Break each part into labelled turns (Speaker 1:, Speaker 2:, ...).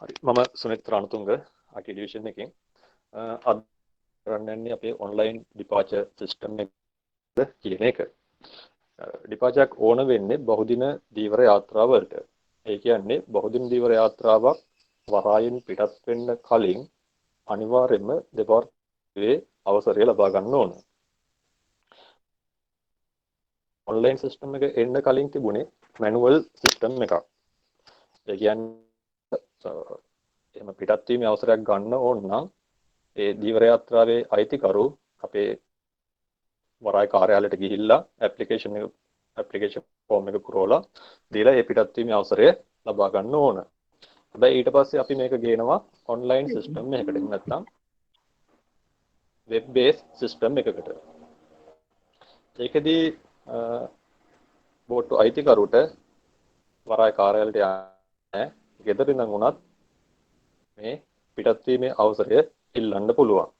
Speaker 1: හරි මම Sunith Ranatunga IT division එකෙන් අද කරන්නේ අපේ ඔන්ලයින් ඩිපාචර් සිස්ටම් එකද කියන එක. ඩිපාචර් ඕන වෙන්නේ බහුදින දීවර යාත්‍රාවලට. ඒ කියන්නේ බහුදින දීවර යාත්‍රාවක් වරායෙන් පිටත් වෙන්න කලින් අනිවාර්යයෙන්ම දෙපාර්තමේන්තුවේ අවසරය ලබා ගන්න ඕන. ඔන්ලයින් සිස්ටම් එක එන්න කලින් තිබුණේ මැනුවල් සිස්ටම් එකක්. ඒ කියන්නේ එහෙම පිටත් වීමේ අවසරයක් ගන්න ඕන නම් ඒ දීවර යාත්‍රාවේ අයිතිකරු අපේ වරාය කාර්යාලයට ගිහිල්ලා ඇප්ලිකේෂන් ෆෝම් එක පුරවලා දීලා ඒ පිටත් වීමේ අවසරය ලබා ගන්න ඕන. හැබැයි ඊට පස්සේ අපි මේක ගේනවා ඔන්ලයින් සිස්ටම් එකකට. එහෙම නැත්නම් වෙබ් බේස් සිස්ටම් එකකට. ඒකෙදී බෝට්ටු අයිතිකරුට වරාය කාර්යාලයට යන්නේ ගෙදර ඉඳන් උනත් මේ පිටත් වීමේ අවසරය ඉල්ලන්න පුළුවන්.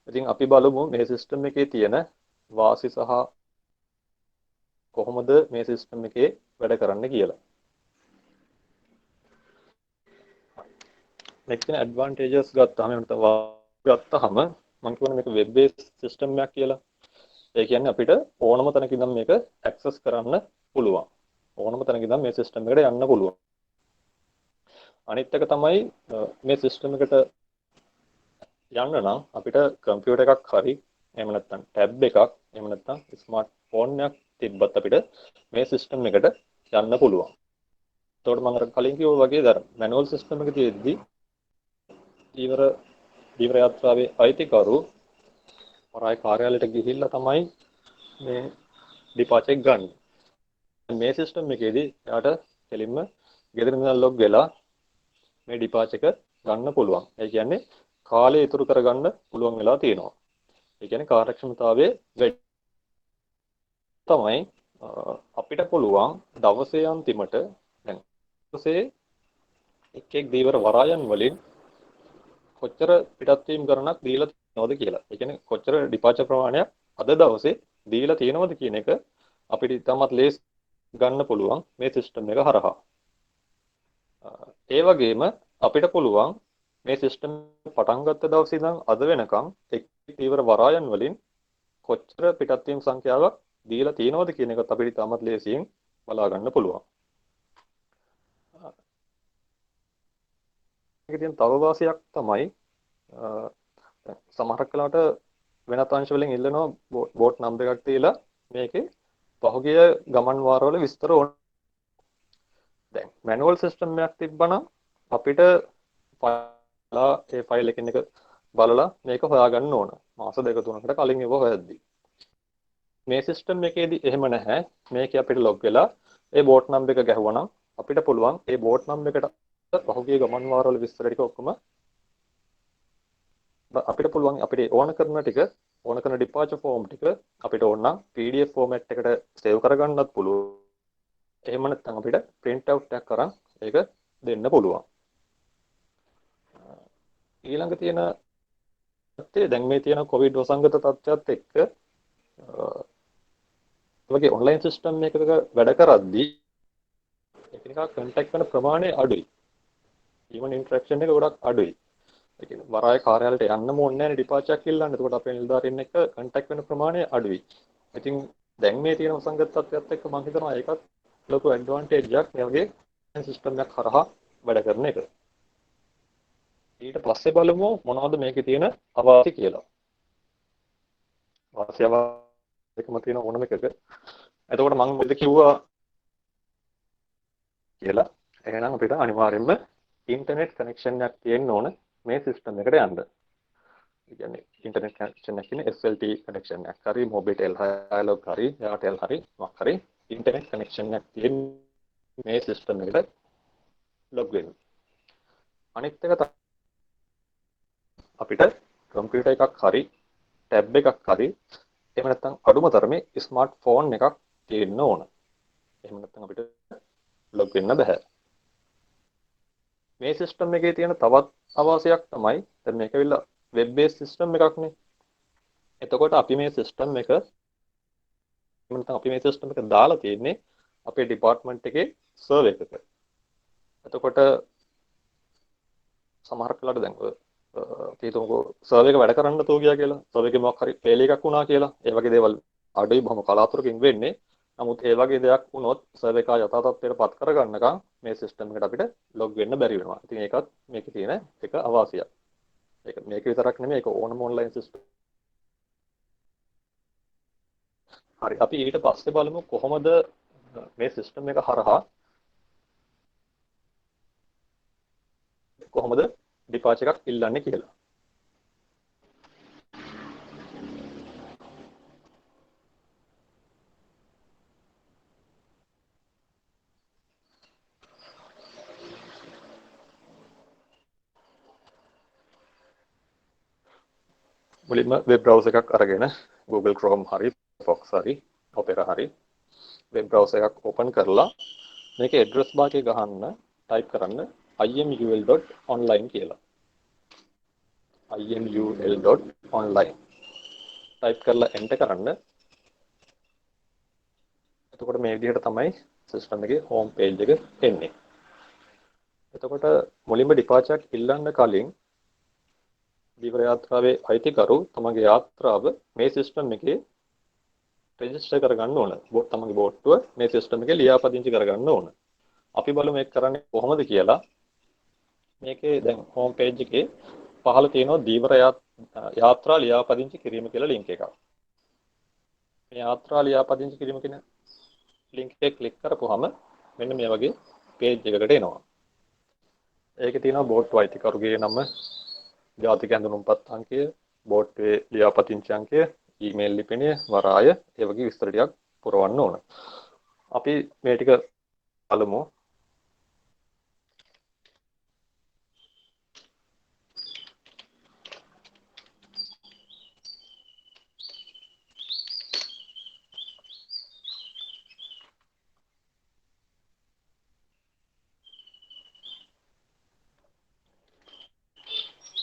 Speaker 1: ඉතින් අපි බලමු මේ සිස්ටම් එකේ තියෙන වාසි සහ කොහොමද මේ සිස්ටම් එකේ වැඩ කරන්න කියලා. මේක තියෙන ඇඩ්වාන්ටේජස් ගත්තාම මම කියන්නේ මේක වෙබ් බේස් සිස්ටම් එකක් කියලා. ඒ කියන්නේ අපිට ඕනම තැනක ඉඳන් මේක ඇක්සස් කරන්න පුළුවන්. ඕනම තැනක ඉඳන් මේ සිස්ටම් එකට යන්න පුළුවන්. අනිත් එක තමයි මේ සිස්ටම් එකට යන්න නම් අපිට කම්පියුටර් එකක් හරි එහෙම නැත්නම් ටැබ් එකක් එහෙම නැත්නම් ස්මාර්ට් ෆෝන් එකක් තිබ්බත් අපිට මේ සිස්ටම් එකට යන්න පුළුවන්. එතකොට මම අර කලින් කිව්වා වගේ දර මැනුවල් සිස්ටම් එක තියෙද්දි දීවර යාත්‍රාවේ අයිතිකරු වරාය කාර්යාලයට ගිහිල්ලා තමයි මේ ඩිපාචර් එක ගන්න. මේ සිස්ටම් එකේදී එයාට කෙලින්ම ගෙදර ඉඳන් ලොග් වෙලා මේ ඩිපාචර් එක ගන්න පුළුවන්. ඒ කියන්නේ කාලය ඉතුරු කරගන්න පුළුවන් වෙලා තියෙනවා. ඒ කියන්නේ කාර්යක්ෂමතාවයේ වැඩි තමයි අපිට පුළුවන් දවසේ අන්තිමට දැන් දවසේ එක් දීවර වරායන් වලින් කොච්චර පිටත් වීම ගණනක් දීලා තියෙනවද කියලා. ඒ කියන්නේ කොච්චර ඩිපාචර් ප්‍රමාණයක් අද දවසේ දීලා තියෙනවද කියන එක අපිට ඉතාමත් ලේසි ගන්න පුළුවන් මේ සිස්ටම් එක හරහා. ඒ වගේම අපිට පුළුවන් මේ සිස්ටම් පටන් ගත්ත දවසේ ඉඳන් අද වෙනකම් එක් දීවර වරායන් වලින් කොච්චර පිටත් වීම සංඛ්‍යාවක් දීලා තියෙනවද කියන එකත් අපිට ඉතාමත් ලේසියෙන් බලා ගන්න පුළුවන්. මේකේ තියෙන තව වාසියක් තමයි සමහරක් වෙලාවට වෙනත් අංශ වලින් ඉල්ලනවා බෝට් නම්බර් එකක් තියලා මේකේ පහුගිය ගමන් වාරවල විස්තර ඕන. දැන් මැනුවල් සිස්ටම් එකක් තිබ්බනම් අපිට ඒ ෆයිල් එකකින් එක බලලා මේක හොයාගන්න ඕන. මාස දෙක තුනකට කලින් ඒව හොයද්දි. මේ සිස්ටම් එකේදී එහෙම නැහැ. මේකේ අපිට ලොග් වෙලා ඒ බෝට් නම්බර් එක ගැහුවනම් අපිට පුළුවන් ඒ බෝට් නම්බර් එකට පහුගිය ගමන් වාරවල විස්තර ටික ඔක්කොම අපිට පුළුවන් අපිට ඕන කරන ටික ඕන කරන ඩිපාචර් ෆෝම් ටික අපිට ඕන නම් PDF ෆෝමැට් එකට සේව් කරගන්නත් පුළුවන්. එහෙම නැත්නම් අපිට print out එකක් අරන් ඒක දෙන්න පුළුවන්. ඊළඟ තියෙන දැන් මේ තියෙන කොවිඩ් වසංගත තත්ත්වයක් එක්ක වගේ ඔන්ලයින් සිස්ටම් එකක වැඩ කරද්දී එකිනෙකා කන්ටැක්ට් කරන ප්‍රමාණය අඩුයි. human interaction එක ගොඩක් අඩුයි. ඒ කියන්නේ වරාය කාර්යාලයට යන්නම ඕනේ නැහැ ඩිපාචර් එකක් ඉල්ලන්න. එතකොට අපේ නිලධාරීන් එක්ක කන්ටැක්ට් වෙන ප්‍රමාණය අඩුයි. ඉතින් දැන් මේ තියෙන වසංගත තත්ත්වයක් එක්ක මම හිතනවා ඒකත් ලොකු ඇඩ්වාන්ටේජ් එකක් මේ වගේ සිස්ටම් එකක් හරහා වැඩ කරන එක. ඊට පස්සේ බලමු මොනවද මේකේ තියෙන අවාසි කියලා. වාසියව එකම තියෙන ඕනම එකක. එතකොට මම මොකද කිව්වා කියලා. එහෙනම් අපිට අනිවාර්යයෙන්ම ඉන්ටර්නෙට් කනෙක්ෂන් එකක් තියෙන්න ඕන මේ සිස්ටම් එකට යන්න. ඒ කියන්නේ ඉන්ටර්නෙට් කනෙක්ෂන් එක කියන්නේ SLT කනෙක්ෂන් එකක් හරි මොබිටෙල් හලෝ හරි එයාටෙල් හරි මොකක් හරි ඉන්ටර්නෙට් කනෙක්ෂන් එකක් තියෙන මේ සිස්ටම් එකට ලොග් වෙන්න. අනිත් එක අපිට කම්පියුටර් එකක් හරි ටැබ් එකක් හරි එහෙම නැත්නම් අඩුම තරමේ ස්මාර්ට් ෆෝන් එකක් තියෙන්න ඕන. එහෙම නැත්නම් අපිට ලොග් වෙන්න බෑ. මේ සිස්ටම් එකේ තියෙන තවත් අවාසියක් තමයි දැන් මේක ඇවිල්ලා වෙබ් බේස් සිස්ටම් එකක්නේ. එතකොට අපි මේ සිස්ටම් එක දාලා තියෙන්නේ අපේ ඩිපාර්ට්මන්ට් එකේ සර්වර් එකක. එතකොට සමහර වෙලාවට දැන් ඔය කීතුමකෝ සර්වර් එක වැඩ කරන්න නැතුව ගියා කියලා. සර්වර් එකේ මොකක් හරි ෆේල් එකක් වුණා කියලා. ඒ වගේ දේවල් අඩුයි බොහොම කලාතුරකින් වෙන්නේ. නමුත් ඒ වගේ දෙයක් වුණොත් සර්වර් එක යථා තත්ත්වයට පත් කරගන්නකම් මේ සිස්ටම් එකට අපිට ලොග් වෙන්න බැරි වෙනවා. ඉතින් ඒකත් මේකේ තියෙන එක අවාසියක්. මේක විතරක් නෙමෙයි ඒක ඕනම ඔන්ලයින් සිස්ටම්. හරි අපි ඊට පස්සේ බලමු කොහොමද මේ සිස්ටම් එක හරහා කොහොමද ඩිපාච් එකක් ඉල්ලන්නේ කියලා. මුලින්ම වෙබ් බ්‍රවුසර් එකක් අරගෙන Google Chrome හරි Firefox හරි Opera හරි වෙබ් බ්‍රවුසර් එකක් ඕපන් කරලා මේකේ ඇඩ්‍රස් බාර් එකේ ගහන්න ටයිප් කරන්න imul.online කියලා. imul.online ටයිප් කරලා එන්ටර් කරන්න. එතකොට මේ විදිහට තමයි සිස්ටම් එකේ හෝම් පේජ් එක එන්නේ. එතකොට මුලින්ම ඩිපාච් එකක් ඉල්ලන්න කලින් දීවර යාත්‍රාවේ අයිතිකරු තමගේ යාත්‍රාව මේ සිස්ටම් එකේ රෙජිස්ටර් කරගන්න ඕන. තමගේ බෝට්ටුව මේ සිස්ටම් එකේ ලියාපදිංචි කරගන්න ඕන. අපි බලමු මේක කරන්නේ කොහොමද කියලා. මේකේ දැන් හෝම් පේජ් එකේ පහළ තියෙනවා දීවර යාත්‍රා ලියාපදිංචි කිරීම කියලා ලින්ක් එකක්. මේ යාත්‍රා ලියාපදිංචි කිරීම කියන ලින්ක් එක ක්ලික් කරපුවාම මෙන්න මේ වගේ පේජ් එකකට එනවා. ඒකේ තියෙනවා බෝට්ටුව අයිතිකරුගේ නම, ජාතික හැඳුනුම්පත් අංකය, බෝට්ටුවේ ලියාපදිංචි අංකය, ඊමේල් ලිපිනය, වරාය, ඒ වගේ විස්තර ටිකක් පුරවන්න ඕන. අපි මේ ටික බලමු.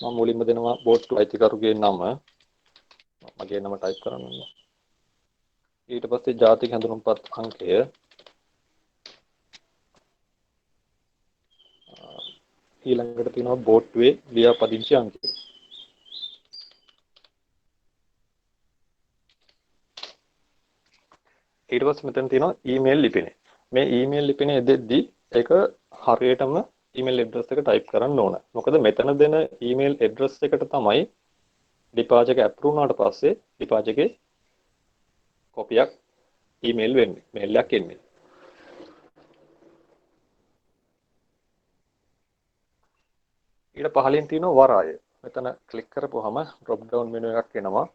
Speaker 1: මම මුලින්ම දෙනවා බෝට්ටුව අයිතිකරුගේ නම. මගේ නම ටයිප් කරන්න. ඊට පස්සේ ජාතික හැඳුනුම්පත් අංකය, ඊළඟට තියෙනවා බෝට්ටුවේ ලියාපදිංචි අංකය. ඊට පස්සේ මෙතන තියෙනවා ඊමේල් ලිපිනය. මේ ඊමේල් ලිපිනය දෙද්දි ඒක හරියටම ඊමේල් ඇඩ්‍රස් එක ටයිප් කරන්න ඕන. මොකද මෙතන දෙන ඊමේල් ඇඩ්‍රස් එකට තමයි ඩිපාච් එක අප්‍රූව් වුණාට පස්සේ ඩිපාච් එකේ කොපියක් ඊමේල් වෙන්නේ, මේල් එකක් එන්නේ. ඊට පහලින් තියෙනවා වරාය. මෙතන ක්ලික් කරපුවාම drop down menu එකක් එනවා.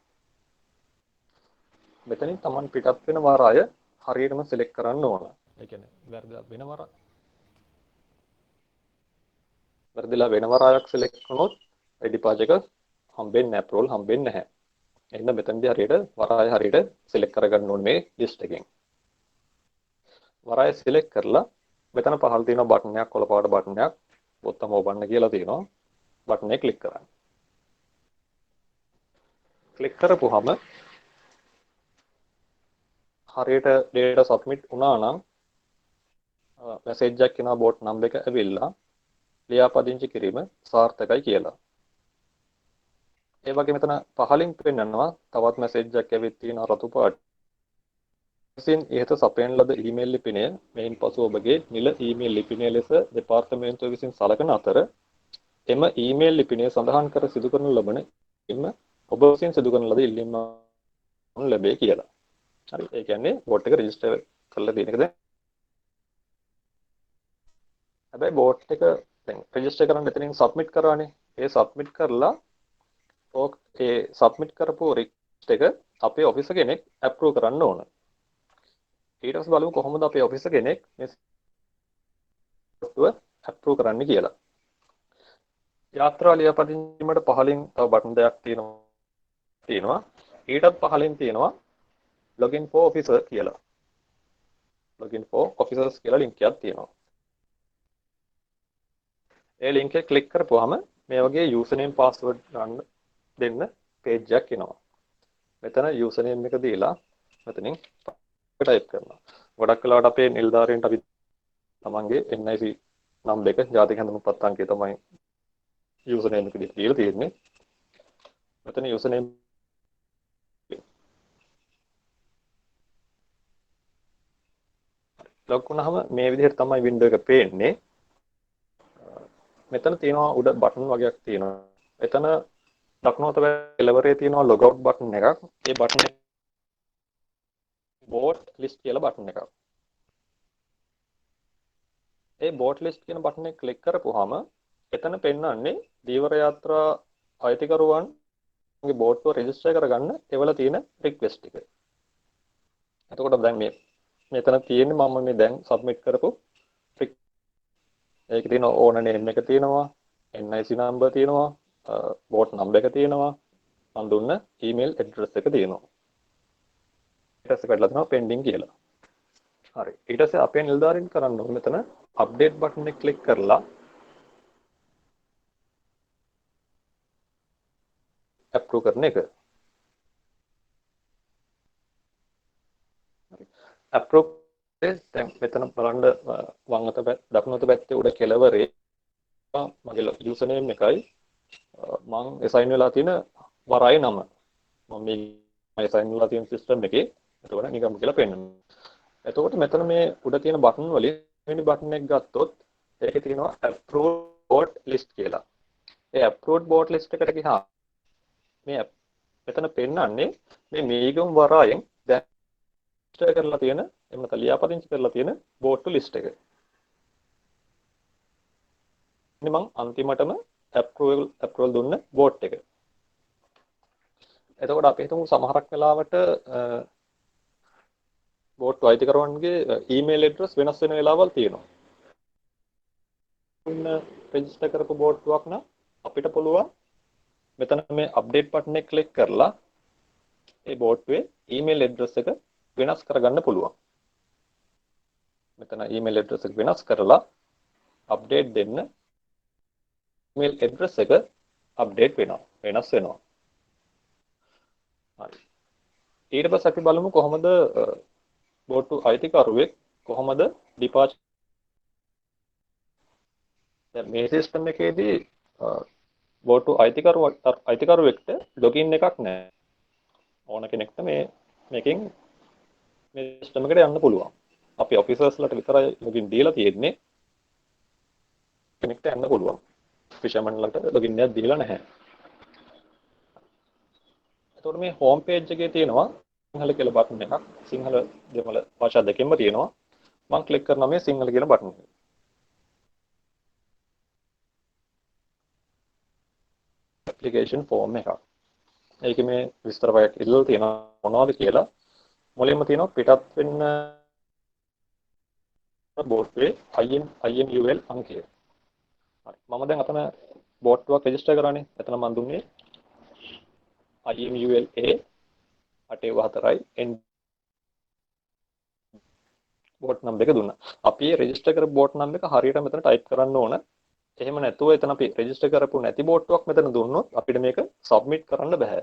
Speaker 1: මෙතනින් Taman පිටත් වෙන වරාය හරියටම select කරන්න ඕන. ඒ කියන්නේ වැරදිලා වෙන වරායක් select වුණොත් ඒ ඩිපාච් එක හම්බෙන්නේ approval හම්බෙන්නේ නැහැ. එහෙනම් මෙතනදී හරියට වරාය හරියට select කරගන්න ඕනේ මේ list එකෙන්. වරාය select කරලා මෙතන පහළ තියෙන බටන් එකක්, කොළ පාට බටන් එකක්, බොත්තම ඔබන්න කියලා තියෙනවා. බටන් එක ක්ලික් කරන්න. ක්ලික් කරපුවාම හරියට data submit වුණා නම් මැසේජ් එකක් එනවා බෝට් නම්බර් එක ඇවිල්ලා ලියාපදිංචි කිරීම සාර්ථකයි කියලා. ඒ වගේ මෙතන පහලින් පෙන්නනවා තවත් මැසේජ් එකක් ඇවිත් තියෙන රතු පාට. විසින් ඉහත සපයන ලද ඊමේල් ලිපිනය මෙයින් පසු ඔබගේ නිල ඊමේල් ලිපිනය ලෙස දෙපාර්තමේන්තුව විසින් සලකන අතර එම ඊමේල් ලිපිනය සඳහන් කර සිදු කරනු ලබන ඔබ විසින් සිදු කරන ලද ඉල්ලීම ලැබේ කියලා. හරි. ඒ කියන්නේ බෝට් එක රෙජිස්ටර් කරලා තියෙන එක දැන්. හැබැයි බෝට් එක දැන් රෙජිස්ටර් කරන්න එතනින් සබ්මිට් කරානේ. ඒ සබ්මිට් කරලා ඒ සබ්මිට් කරපු රික්වෙස්ට් එක අපේ ඔෆිස් කෙනෙක් අප්‍රූව් කරන්න ඕන. ඊට පස්සේ බලමු කොහොමද අපේ ඔෆිස් කෙනෙක් මේ බෝට්ටුව අප්‍රූව් කරන්න කියලා. යාත්‍රා ලියාපදිංචිමට පහලින් තව බටන් දෙකක් තියෙනවා. ඊටත් පහලින් තියෙනවා login for officer කියලා. login for officers කියලා ලින්ක් එකක් තියෙනවා. ඒ ලින්ක් එක ක්ලික් කරපුවාම මේ වගේ username password දෙන්න page එකක් එනවා. මෙතන username එක දීලා මෙතනින් ටයිප් කරනවා. ගොඩක් වෙලාවට අපේ නිලධාරීන්ට අපි තමන්ගේ NIC නම්බර් එක ජාතික හැඳුනුම්පත් අංකය තමයි යූසර් නේම් එක දීලා තියෙන්නේ. මෙතන යූසර් නේම් ලොග් වුණාම මේ විදිහට තමයි වින්ඩෝ එක පේන්නේ. මෙතන තියෙනවා උඩ බටන් වගේක් තියෙනවා. එතන දකුණු අත කෙළවරේ තියෙනවා ලොග් අවුට් බටන් එකක්. ඒ බටන් එක බෝට් ලිස්ට් කියලා බටන් එකක්. ඒ බෝට් ලිස්ට් කියන බටන් එක ක්ලික් කරපුවාම එතන පෙන්වන්නේ දීවර යාත්‍රා අයිතිකරුවන්ගේ බෝට්ටුව රෙජිස්ටර් කරගන්න එවල තියෙන රික්වෙස්ට් ටික. එතකොට දැන් මෙතන තියෙන්නේ මම මේ දැන් සබ්මිට් කරපු ඒකේ තියෙන ඕන නේම් එක තියෙනවා, NIC නම්බර් තියෙනවා, බෝට් නම්බර් එක තියෙනවා, මම දුන්න ඊමේල් ඇඩ්‍රස් එක තියෙනවා. ඊට පස්සේ කඩලා තියෙනවා පෙන්ඩිං කියලා. හරි. ඊට පස්සේ අපේ නිලධාරීන් කරන්න ඕනේ මෙතන අප්ඩේට් බටන් එක ක්ලික් කරලා අප්‍රූව් කරන එක. අප්‍රූව් දැන් මෙතන බලන්න වම් අත දකුණු අත පැත්තේ උඩ කෙළවරේ මගේ යූසර් නේම් එකයි මම assign වෙලා තියෙන වරායි නම. මම මේ assign වෙලා තියෙන සිස්ටම් එකේ එතකොට නිකම් කියලා පෙන්නනවා. එතකොට මෙතන මේ උඩ තියෙන බටන් වලින් වෙනි බටන් එක ගත්තොත් ඒකේ තියෙනවා approve bot list කියලා. ඒ approve bot list එකට ගියාම මේ මෙතන පෙන්නන්නේ මේ මේගම් වරායෙන් දැන් කරලා තියෙන එහෙම නැත්නම් ලියාපදිංචි කරලා තියෙන බෝට්ටු ලිස්ට් එක. ඉතින් මම අන්තිමටම approval දුන්න බෝට් එක. එතකොට අපි හිතමු සමහරක් වෙලාවට බෝට්ටු අයිතිකරුවන්ගේ ඊමේල් ඇඩ්‍රස් වෙනස් වෙන වෙලාවල් තියෙනවා. රෙජිස්ටර් කරපු බෝට්ටුවක් නම් අපිට පුළුවන් මෙතන මේ අප්ඩේට් බටන් එක ක්ලික් කරලා ඒ බෝට්ටුවේ ඊමේල් ඇඩ්‍රස් එක වෙනස් කරගන්න පුළුවන්. මෙතන ඊමේල් ඇඩ්‍රස් එක වෙනස් කරලා අප්ඩේට් දෙන්න ඊමේල් ඇඩ්‍රස් එක අප්ඩේට් වෙනවා වෙනස් වෙනවා. හරි. ඊට පස්සේ අපි බලමු කොහොමද බෝට්ටු අයිතිකරුවෙක් කොහොමද ඩිපාච් දැන් මේ සිස්ටම් එකේදී බෝට්ටු අයිතිකරුවෙක්ට ලොගින් එකක් නැහැ. ඕන කෙනෙක්ට මේකෙන් මේ සිස්ටම් එකට යන්න පුළුවන්. අපි ඔෆිසර්ස්ලට විතරයි ලොගින් දීලා තියෙන්නේ. කෙනෙක්ට යන්න පුළුවන්. ෆිෂර්මන්ලට ලොගින් එකක් දීලා නැහැ. එතකොට මේ හෝම් පේජ් එකේ තියෙනවා සිංහල කියලා බටන් එකක්. සිංහල දෙමළ භාෂා දෙකෙන්ම තියෙනවා. මම ක්ලික් කරනවා මේ සිංහල කියන බටන් එක. ඇප්ලිකේෂන් ෆෝම් එකක්. ඒකේ මේ විස්තර වගේක් ඉල්ලලා තියෙනවා මොනවද කියලා. මුලින්ම තියෙනවා පිටත් වෙන්න බෝට්ටුවේ IMUL අංකය. හරි. මම දැන් අතන බෝට්ටුවක් රෙජිස්ටර් කරානේ. එතන මම දුන්නේ IMUL A 874 N boat number එක දුන්නා. අපි රෙජිස්ටර් කරපු බෝට් නම්බර් එක හරියට මෙතන ටයිප් කරන්න ඕන. එහෙම නැතුව එතන අපි රෙජිස්ටර් කරපු නැති බෝට්ටුවක් මෙතන දුන්නොත් අපිට මේක සබ්මිට් කරන්න බෑ.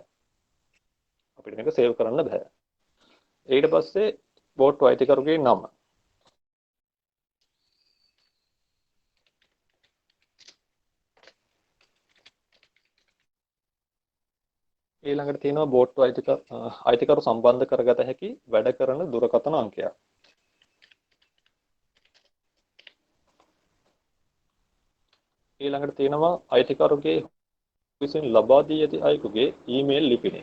Speaker 1: අපිට මේක සේව් කරන්න බෑ. ඊට පස්සේ බෝට්ටු අයිතිකරුගේ නම. ඊළඟට තියෙනවා බෝට්ටු අයිතිකරු සම්බන්ධ කරගත හැකි වැඩ කරන දුරකථන අංකයක්. ඊළඟට තියෙනවා අයිතිකරුගේ විසින් ලබා දී ඇති අයෙකුගේ ඊමේල් ලිපිනය.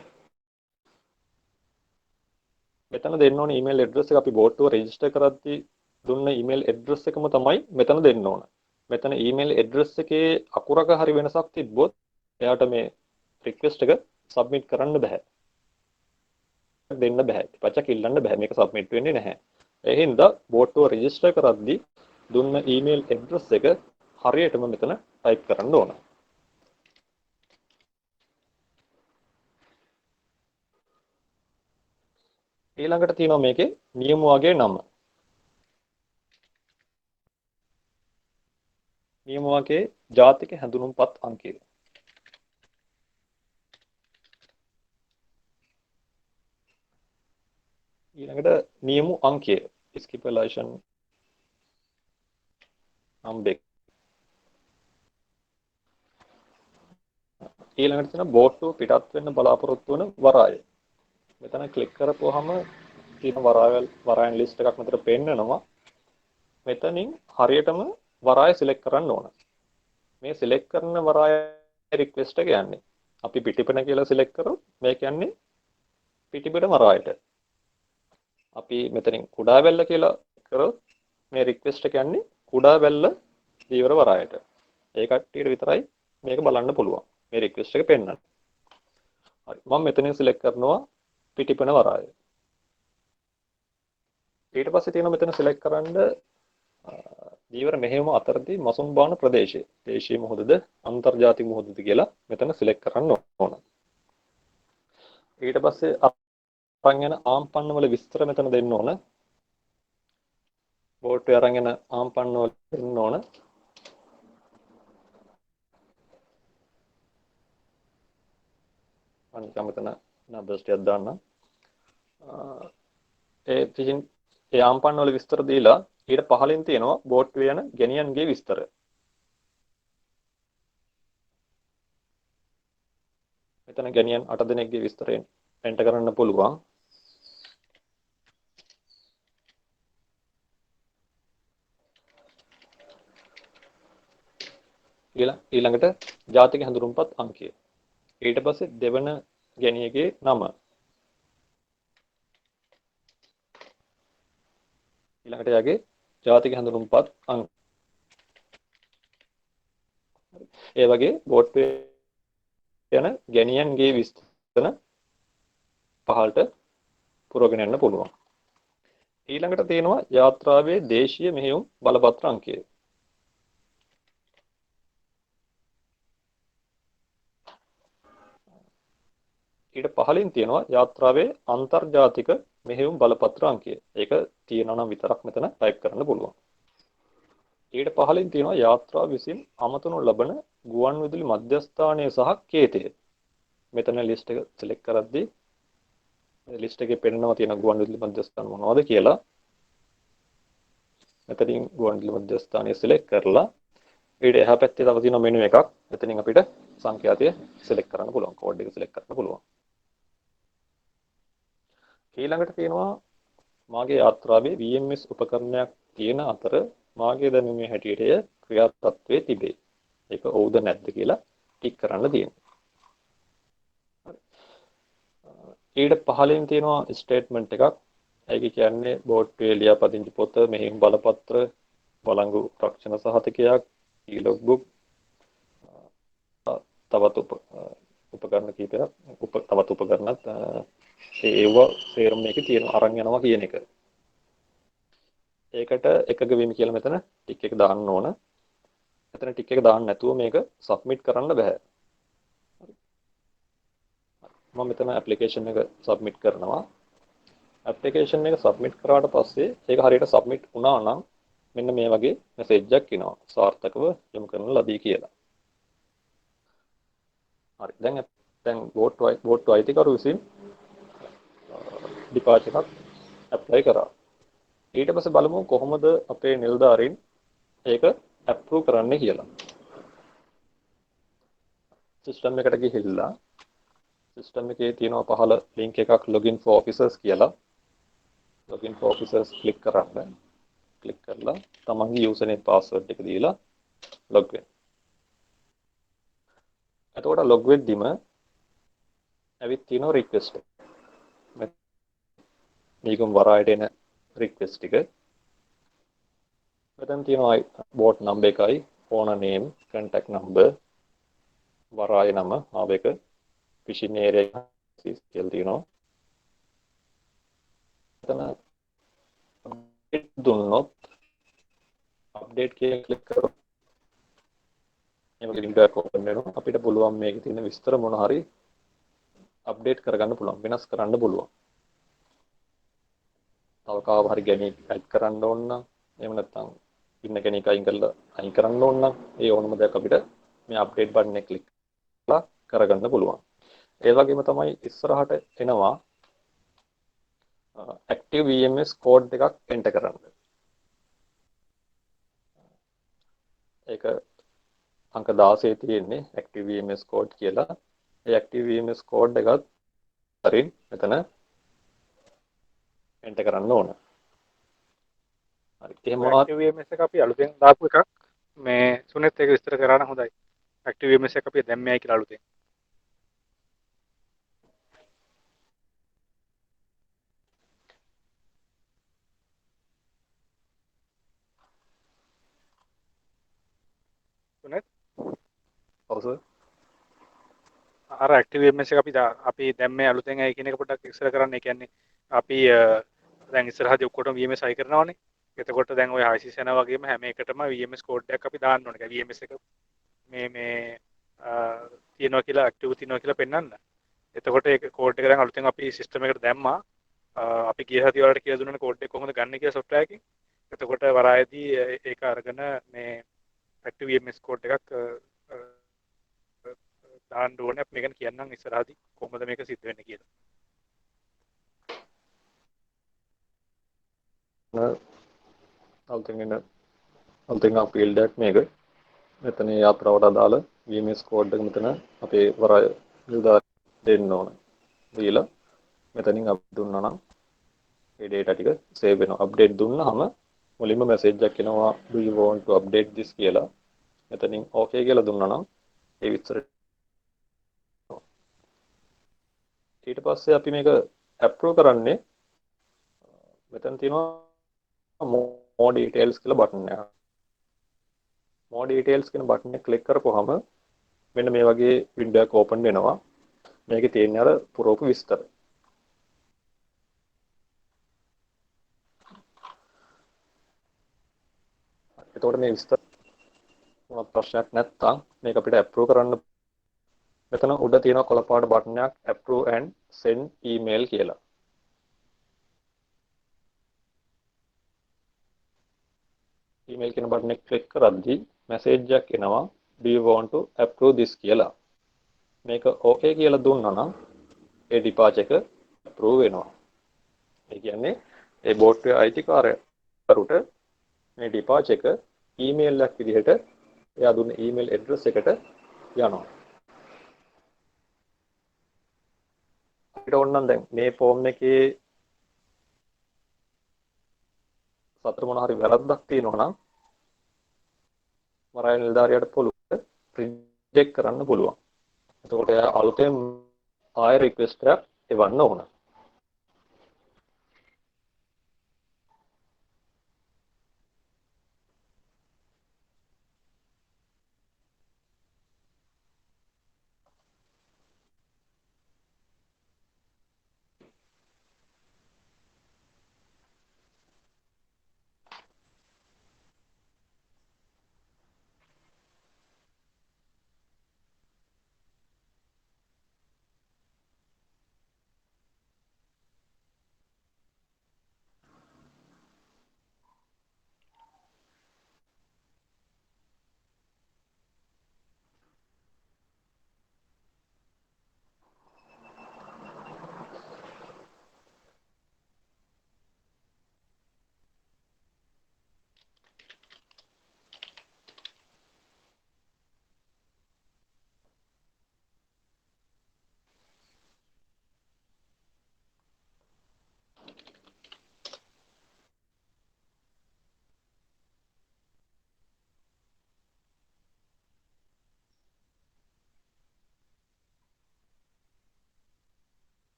Speaker 1: මෙතන දෙන්න ඕන ඊමේල් ඇඩ්‍රස් එක අපි බෝට්ටුව රෙජිස්ටර් කරද්දී දුන්න ඊමේල් ඇඩ්‍රස් එකම තමයි මෙතන දෙන්න ඕන. මෙතන ඊමේල් ඇඩ්‍රස් එකේ අකුරක හරි වෙනසක් තිබ්බොත් එයාට මේ රික්වෙස්ට් එක සබ්මිට් කරන්න බෑ. දෙන්න බෑ. පචක් ඉල්ලන්න බෑ. මේක සබ්මිට් වෙන්නේ නැහැ. ඒ හින්දා බෝට්ටුව රෙජිස්ටර් කරද්දී දුන්න ඊමේල් ඇඩ්‍රස් එක හරියටම මෙතන ටයිප් කරන්න ඕන. ඊළඟට තියෙනවා මේකේ නියම වගේ නම. නියම වගේ ජාතික හැඳුනුම්පත් අංකය. ඊළඟට නියම අංකය ස්කිපලයිෂන් නම්බර්. ඊළඟට තියෙන බෝට්ටුව පිටත් වෙන්න බලාපොරොත්තු වෙන වරාය. මෙතන ක්ලික් කරපුවාම තියෙන වරායන් ලිස්ට් එකක් මෙතන පෙන්නනවා. මෙතනින් හරියටම වරාය සිලෙක්ට් කරන්න ඕන. මේ සිලෙක්ට් කරන වරාය රික්වෙස්ට් එක යන්නේ. අපි පිටිපෙන කියලා සිලෙක්ට් කරොත් මේ කියන්නේ පිටිපෙන වරායට. අපි මෙතනින් කුඩාවැල්ල කියලා කරොත් මේ රික්වෙස්ට් එක යන්නේ කුඩාවැල්ල දීවර වරායට. ඒ කට්ටියට විතරයි මේක බලන්න පුළුවන්. මේ රික්වෙස්ට් එක පෙන්නන්න. හරි. මම මෙතනින් සිලෙක්ට් කරනවා පිටිපෙන වරාය. ඊට පස්සේ තියෙනවා මෙතන සිලෙක්ට් කරන්න දීවර මෙහෙයුම අතරදී මසුන් බාන ප්‍රදේශය. දේශීය මුහුදද අන්තර්ජාතික මුහුදද කියලා මෙතන සිලෙක්ට් කරන්න ඕන. ඊට පස්සේ අරන් යන ආම්පන්න වල විස්තර මෙතන දෙන්න ඕන. බෝට්ටුවේ අරන් යන ආම්පන්න වල දෙන්න ඕන. අනික මෙතන නම්බර්ස් ටිකක් දාන්න. ඒ ආම්පන්න වල විස්තර දීලා ඊට පහලින් තියෙනවා බෝට්ටුවේ යන ගෙනියන්ගේ විස්තර. මෙතන ගෙනියන් 8 දෙනෙක්ගේ විස්තරයෙන් එන්ටර් කරන්න පුළුවන්. ඊළඟට ජාතික හැඳුනුම්පත් අංකය. ඊට පස්සේ දෙවන ගෙනියගේ නම. ඊළඟට යාගේ ජාතික හැඳුනුම්පත් අංක. ඒ වගේ බෝට්ටුවේ යන ගෙනියන්ගේ විස්තර පහළට පුරවගෙන යන්න පුළුවන්. ඊළඟට තියෙනවා යාත්‍රාවේ දේශීය මෙහෙයුම් බලපත්‍ර අංකය. ඊට පහලින් තියෙනවා යාත්‍රාවේ අන්තර්ජාතික මෙහෙයුම් බලපත්‍ර අංකය. ඒක තියෙනවා නම් විතරක් මෙතන ටයිප් කරන්න පුළුවන්. ඊට පහලින් තියෙනවා යාත්‍රාව විසින් අමතනු ලබන ගුවන් විදුලි මධ්‍යස්ථානය සහ කේතය. මෙතන ලිස්ට් එක සිලෙක්ට් කරද්දී ලිස්ට් එකේ පෙන්නනවා තියෙන ගුවන් විදුලි මධ්‍යස්ථාන මොනවද කියලා. මෙතනින් ගුවන් විදුලි මධ්‍යස්ථානය සිලෙක්ට් කරලා ඊට එහා පැත්තේ තව තියෙන මෙනු එකක්. එතනින් අපිට සංඛ්‍යාතය සිලෙක්ට් කරන්න පුළුවන්. කෝඩ් එක සිලෙක්ට් කරන්න පුළුවන්. ඊළඟට තියෙනවා මාගේ යාත්‍රාවේ VMS උපකරණයක් තියෙන අතර මාගේ දැනුමේ හැටියට එය ක්‍රියාත්මකත්වයේ තිබේ. ඒක ඔව්ද නැද්ද කියලා ටික් කරන්න තියෙනවා. ඊට පහලින් තියෙනවා ස්ටේට්මන්ට් එකක්. ඒක කියන්නේ බෝට්ටුවේ ලියාපදිංචි පොත, මෙහෙයුම් බලපත්‍ර, වළංගු රක්ෂණ සහතිකයක්, ඊලොග් බුක්, තවත් උපකරණ කීපයක්, තවත් උපකරණත් ඒව සේරම මේකේ තියෙන අරන් යනවා කියන එක. ඒකට එකග වෙමි කියලා මෙතන ටික් එක දාන්න ඕන. මෙතන ටික් එක දාන්න නැතුව මේක සබ්මිට් කරන්න බෑ. මම මෙතන ඇප්ලිකේෂන් එක සබ්මිට් කරනවා. ඇප්ලිකේෂන් එක සබ්මිට් කරාට පස්සේ ඒක හරියට සබ්මිට් වුණා නම් මෙන්න මේ වගේ මැසේජ් එකක් එනවා. සාර්ථකව යොමු කරන ලදී කියලා. හරි. දැන් බෝට්ටු අයිතිකරු විසින් ඩිපාච් එකක් ඇප්ලයි කරා. ඊට පස්සේ බලමු කොහොමද අපේ නිලධාරීන් ඒක ඇප්‍රූව් කරන්නේ කියලා. සිස්ටම් එකට ගිහිල්ලා සිස්ටම් එකේ තියෙනවා පහළ ලින්ක් එකක් login for officers කියලා. login for officers ක්ලික් කරන්න. ක්ලික් කරලා තමන්ගේ යූසර් නේම් පාස්වර්ඩ් එක දීලා log වෙන්න. එතකොට log වෙද්දිම ඇවිත් තියෙනවා රික්වෙස්ට් එක. මේකම වරායට එන රික්වෙස්ට් ටික. මෙතන තියෙනවා බෝට් නම්බර් එකයි, ඕනර් නේම්, contact number, වරාය නම, ආවේක, ෆිෂින් ඒරියා කියලා තියෙනවා. එතන අප්ඩේට් දුන්නොත් අප්ඩේට් කියලා ක්ලික් කරොත් මේ වගේ ලින්ක් එකක් ඕපන් වෙනවා. අපිට පුළුවන් මේකේ තියෙන විස්තර මොන හරි අප්ඩේට් කරගන්න පුළුවන්, වෙනස් කරන්න පුළුවන්. තව කාව හරි ගැණියක් ඇඩ් කරන්න ඕන නම්, එහෙම නැත්නම් ඉන්න කෙනෙක් අයින් කරන්න ඕන නම් ඒ ඕනම දෙයක් අපිට මේ අප්ඩේට් බටන් එක ක්ලික් කරලා කරගන්න පුළුවන්. ඒ වගේම තමයි ඉස්සරහට එනවා active VMS කෝඩ් එකක් එන්ටර් කරන්න. ඒක අංක 16 තියෙන්නේ active EMS code කියලා. ඒ active EMS code එකත් හරින් මෙතන enter කරන්න ඕන. හරි. එහෙම වුණාත්
Speaker 2: active EMS එක අපි අලුතෙන් දාපු එකක්. මේ සුනෙත් ඒක විස්තර කරා නම් හොඳයි. active EMS එක අපි දැම්මයි කියලා අලුතෙන්. සුනෙත්
Speaker 1: ඔව්
Speaker 2: අර active EMS එක අපි දැම්මේ අලුතෙන් ඒ කියන එක පොඩ්ඩක් විස්තර කරන්න. ඒ කියන්නේ අපි දැන් ඉස්සරහදී ඔක්කොටම VMS හයි කරනවානේ. එතකොට දැන් ওই ICC යන වගේම හැම එකටම VMS කෝඩ් එකක් අපි දාන්න ඕනේ. VMS එක මේ තියෙනවා කියලා ඇක්ටිව් තියෙනවා කියලා පෙන්වන්න. එතකොට ඒක කෝඩ් එක දැන් අලුතෙන් අපි සිස්ටම් එකට දැම්මා. අපි ගිය සතිය වලට කියලා දුන්නානේ කෝඩ් එක කොහොමද ගන්න කියලා software එකකින්. එතකොට වරායදී ඒක අරගෙන මේ ඇක්ටිව් VMS කෝඩ් එකක් දාන්න ඕනේ. අපි මේක කියන්නම් ඉස්සරහදී කොහොමද මේක සිද්ධ වෙන්නේ කියලා.
Speaker 1: අලුතෙන් අපීල්ඩ් එකක් මේක. මෙතන යාත්‍රාවට අදාළ VMS කෝඩ් එක මෙතන අපේ වරාය නිලධාරියට දෙන්න ඕන. දීලා මෙතනින් අප්ඩේට් දුන්නා නම් ඒ data ටික save වෙනවා. අප්ඩේට් දුන්නාම මුලින්ම message එකක් එනවා do you want to update this කියලා. මෙතනින් okay කියලා දුන්නා නම් ඒ විස්තර ඊට පස්සේ අපි මේක approve කරන්නේ මෙතන තියෙනවා more details කියලා බටන් එකක්. more details කියන බටන් එක ක්ලික් කරපුවාම මෙන්න මේ වගේ වින්ඩෝ එකක් ඕපන් වෙනවා. මේකේ තියෙන අර පුරෝපු විස්තර. එතකොට මේ විස්තර මොනවත් ප්‍රශ්නයක් නැත්නම් මේක අපිට approve කරන්න මෙතන උඩ තියෙන කොළ පාට බටන් එකක් approve and send email කියලා. email කියන බටන් එක ක්ලික් කරද්දී message එකක් එනවා do you want to approve this කියලා. මේක okay කියලා දුන්නා නම් ඒ departure එක approve වෙනවා. ඒ කියන්නේ ඒ බෝට්ටුවේ අයිතිකාරයරුට මේ departure එක email එකක් විදිහට එයා දුන්න email address එකට යනවා. අපිට ඕනනම් දැන් මේ ෆෝම් එකේ සතර මොන හරි වැරද්දක් තියෙනවා නම් වරාය නිලධාරියට පුළුවන් රිජෙක්ට් කරන්න පුළුවන්. එතකොට එයා අලුතෙන් ආයෙ රික්වෙස්ට් එකක් එවන්න ඕන.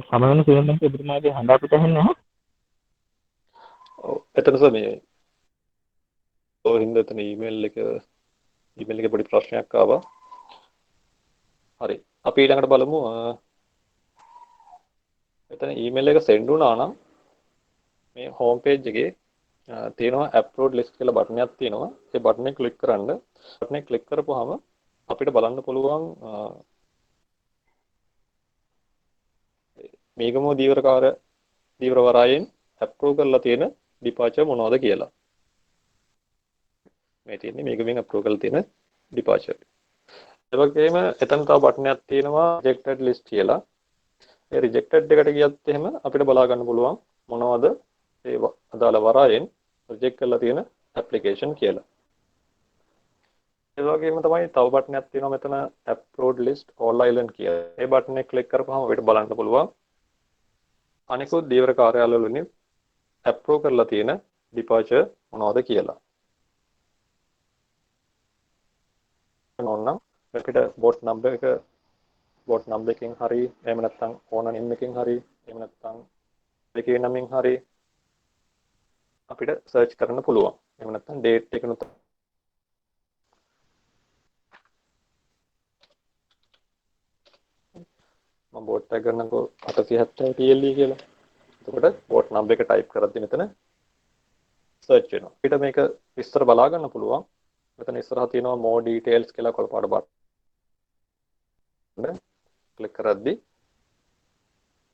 Speaker 3: සමහරවිට සුවඳන්ත ඔබතුමාගේ හඬ අපිට ඇහෙන්නේ නැහැ.
Speaker 1: ඔව් එතන මේ ඔහින්ද එතන ඊමේල් එකේ පොඩි ප්‍රශ්නයක් ආවා. හරි. අපි ඊළඟට බලමු එතන ඊමේල් එක send වුණා නම් මේ හෝම් පේජ් එකේ තියෙනවා අප්ලෝඩ් ලිස්ට් කියලා බටන් එකක් තියෙනවා. ඒ බටන් එක ක්ලික් කරන්න. බටන් එක ක්ලික් කරපුවාම අපිට බලන්න පුළුවන් මේකම දීවර වරායෙන් අප්‍රූව් කරලා තියෙන ඩිපාචර් මොනවද කියලා. මේ තියෙන්නේ මේකෙන් අප්‍රූව් කරලා තියෙන ඩිපාචර්. ඒ වගේම එතන තව බටන් එකක් තියෙනවා රිජෙක්ටඩ් ලිස්ට් කියලා. ඒ රිජෙක්ටඩ් එකට ගියත් එහෙම අපිට බලා ගන්න පුළුවන් මොනවද ඒ අදාළ වරායෙන් රිජෙක්ට් කරලා තියෙන ඇප්ලිකේෂන් කියලා. ඒ වගේම තමයි තව බටන් එකක් තියෙනවා මෙතන අප්ලෝඩ් ලිස්ට් all island කියලා. ඒ බටන් එක ක්ලික් කරපුවම අපිට බලන්න පුළුවන් අනිකුත් දීවර කාර්යාලවලින් අප්‍රූව් කරලා තියෙන ඩිපාර්චර් මොනවද කියලා. ඕනනම් අපිට බෝට් නම්බර් එකකින් හරි එහෙම නැත්නම් ඕන නෙම් එකකින් හරි එහෙම නැත්නම් එකේ නමින් හරි අපිට සර්ච් කරන්න පුළුවන්. එහෙම නැත්නම් ඩේට් එකනුත් මම බෝට් එක ගන්නකො 870 PLE කියලා. එතකොට බෝට් නම්බර් එක ටයිප් කරද්දි මෙතන සර්ච් වෙනවා. අපිට මේක විස්තර බලා ගන්න පුළුවන්. මෙතන ඉස්සරහා තියෙනවා more details කියලා කොළපාට බටන් ක්ලික් කරද්දි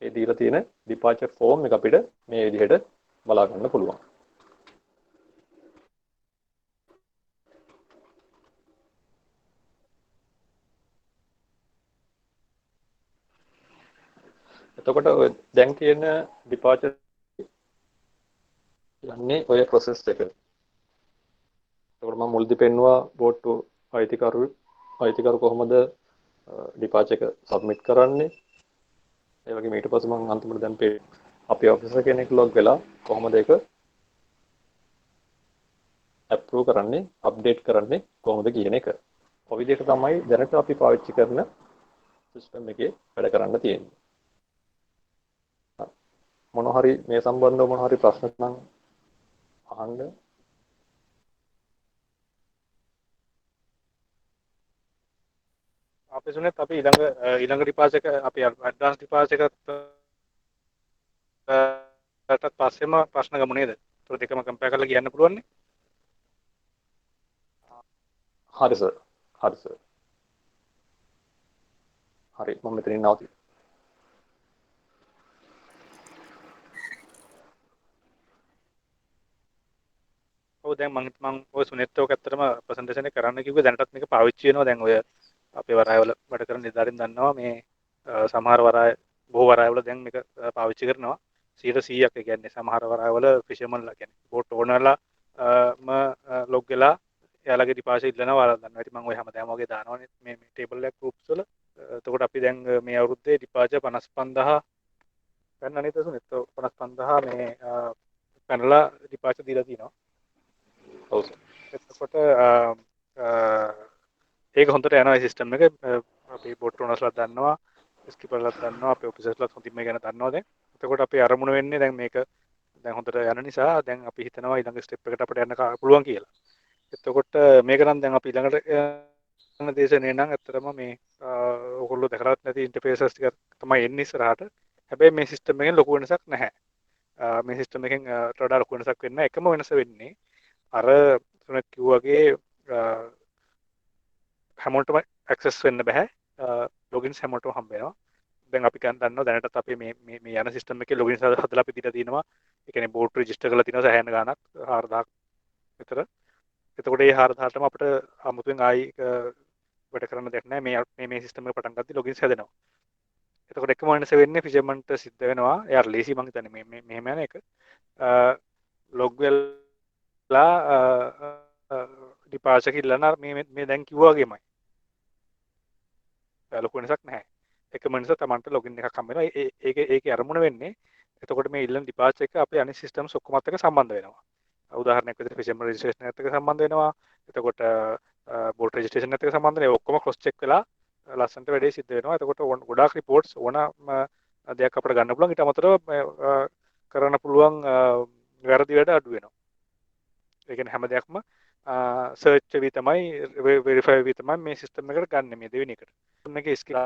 Speaker 1: ඒ දීලා තියෙන departure form එක අපිට මේ විදිහට බලා ගන්න පුළුවන්. එතකොට දැන් තියෙන departure යන්නේ ඔය process එක. එතකොට මම මුලදී පෙන්නුවා බෝට්ටු අයිතිකරු කොහොමද departure එක submit කරන්නේ. ඒ වගේම ඊට පස්සේ මම අන්තිමට දැන් අපේ ඔෆිසර් කෙනෙක් log වෙලා කොහොමද ඒක approve කරන්නේ, update කරන්නේ කොහොමද කියන එක. ඔය විදිහට තමයි දැනට අපි පාවිච්චි කරන system එකේ වැඩ කරන්න තියෙන්නේ. මොන හරි මේ සම්බන්ධව මොන හරි ප්‍රශ්න නම් අහන්න.
Speaker 2: අපේ සුනෙත් අපි ඊළඟ ඩිපාර්චර් එක අපි ඇඩ්වාන්ස් ඩිපාර්චර් එකටත් පස්සෙම ප්‍රශ්න ගමු නේද? ඒතර දෙකම කම්පෙයාර් කරලා කියන්න පුළුවන් නේ.
Speaker 1: හරි සර්. හරි මම මෙතනින් නවතිනවා.
Speaker 2: ඔව් දැන් මම ඔය සුනෙත් ඔක ඇත්තටම ප්‍රසන්ටේෂන් එක කරන්න කිව්වේ දැනටත් මේක පාවිච්චි වෙනවා. දැන් ඔය අපේ වරායවල වැඩ කරන නිලධාරීන් දන්නවා මේ සමහර වරාය බොහෝ වරායවල දැන් මේක පාවිච්චි කරනවා 100%ක්. ඒ කියන්නේ සමහර වරායවල ෆිෂර්මන්ලා කියන්නේ බෝට් ඕනර්ලා ලොග් වෙලා එයාලගේ ඩිපාර්චර් ඉල්ලනවා. ඔයාලා දන්නවා. ඉතින් මම ඔය හැමදාම වගේ දානවනේ මේ ටේබල් එක ගෲප්ස් වල. එතකොට අපි දැන් මේ අවුරුද්දේ ඩිපාර්චර් 55000 ගන්න අනිත් සුනෙත් 55000 මේ පැනලා ඩිපාර්චර් දීලා තිනවා.
Speaker 1: ඔව් සර්.
Speaker 2: එතකොට ඒක හොඳට යනවා ඒ සිස්ටම් එක. අපි බෝට් ඕනර්ස්ලා දන්නවා, ස්කිපර්ලා දන්නවා, අපේ ඔෆිසර්ස්ලා හොඳින් මේ ගැන දන්නවා දැන්. එතකොට අපි අරමුණ වෙන්නේ දැන් මේක දැන් හොඳට යන නිසා දැන් අපි හිතනවා ඊළඟ ස්ටෙප් එකට අපිට යන්න පුළුවන් කියලා. එතකොට මේක නම් දැන් අපි ඊළඟට යන දේශනේ නම් ඇත්තටම මේ ඔයගොල්ලෝ දැකලාත් නැති ඉන්ටර්ෆේසස් ටික තමයි එන්නේ ඉස්සරහට. හැබැයි මේ සිස්ටම් එකෙන් ලොකු වෙනසක් නැහැ. මේ සිස්ටම් එකෙන් වඩා ලොකු වෙනසක් වෙන්නේ නැහැ. එකම වෙනස වෙන්නේ අර තුනක් කිව්වාගේ හැමෝටම ඇක්සස් වෙන්න බෑ. ලොගින්ස් හැමෝටම හම්බ වෙනවා. දැන් අපි දන්නවා දැනටත් අපි මේ යන සිස්ටම් එකේ ලොගින්ස් හදලා අපි දීලා තිනවා. ඒ කියන්නේ බෝට් රෙජිස්ටර් කරලා තිනවා සෑහෙන ගාණක් 4000ක් විතර. එතකොට මේ 4000ටම අපිට අමුතුවෙන් ආයි වැඩ කරන්න දෙයක් නැහැ. මේ සිස්ටම් එක පටන් ගත්තී ලොගින්ස් හැදෙනවා. එතකොට එකම වෙනස වෙන්නේ ෆිෂර්මන්ට සිද්ධ වෙනවා. එයාට ලේසි මං හිතන්නේ මෙහෙම යන එක. ලොග් වෙලා ඩිපාර්චර් කිල්ලන මේ දැන් කිව්වා වගේමයි. ලොකු වෙනසක් නැහැ. එකම වෙනස තමන්ට ලොගින් එකක් හම්බ වෙනවා. ඒකේ අරමුණ වෙන්නේ එතකොට මේ ඉල්ලන ඩිපාර්චර් එක අපේ අනිත් සිස්ටම්ස් ඔක්කොමත් එක්ක සම්බන්ධ වෙනවා. උදාහරණයක් විදිහට ෆිෂර්මන් රෙජිස්ට්‍රේෂන් එකත් එක්ක සම්බන්ධ වෙනවා. එතකොට බෝට් රෙජිස්ට්‍රේෂන් එකත් එක්ක සම්බන්ධ වෙනවා. ඔක්කොම ක්‍රොස් චෙක් වෙලා ලස්සනට වැඩේ සිද්ධ වෙනවා. එතකොට ගොඩාක් රිපෝට්ස් ඕනම දෙයක් අපිට ගන්න පුළුවන්. ඊට අමතරව කරන්න පුළුවන් වැරදි වැඩ අඩු වෙනවා. ඒ කියන්නේ හැම දෙයක්ම සර්ච් වෙවි තමයි වෙරිෆයි වෙවි තමයි මේ සිස්ටම් එකට ගන්න මේ දෙවෙනි එකට. මේකේ ස්කිල්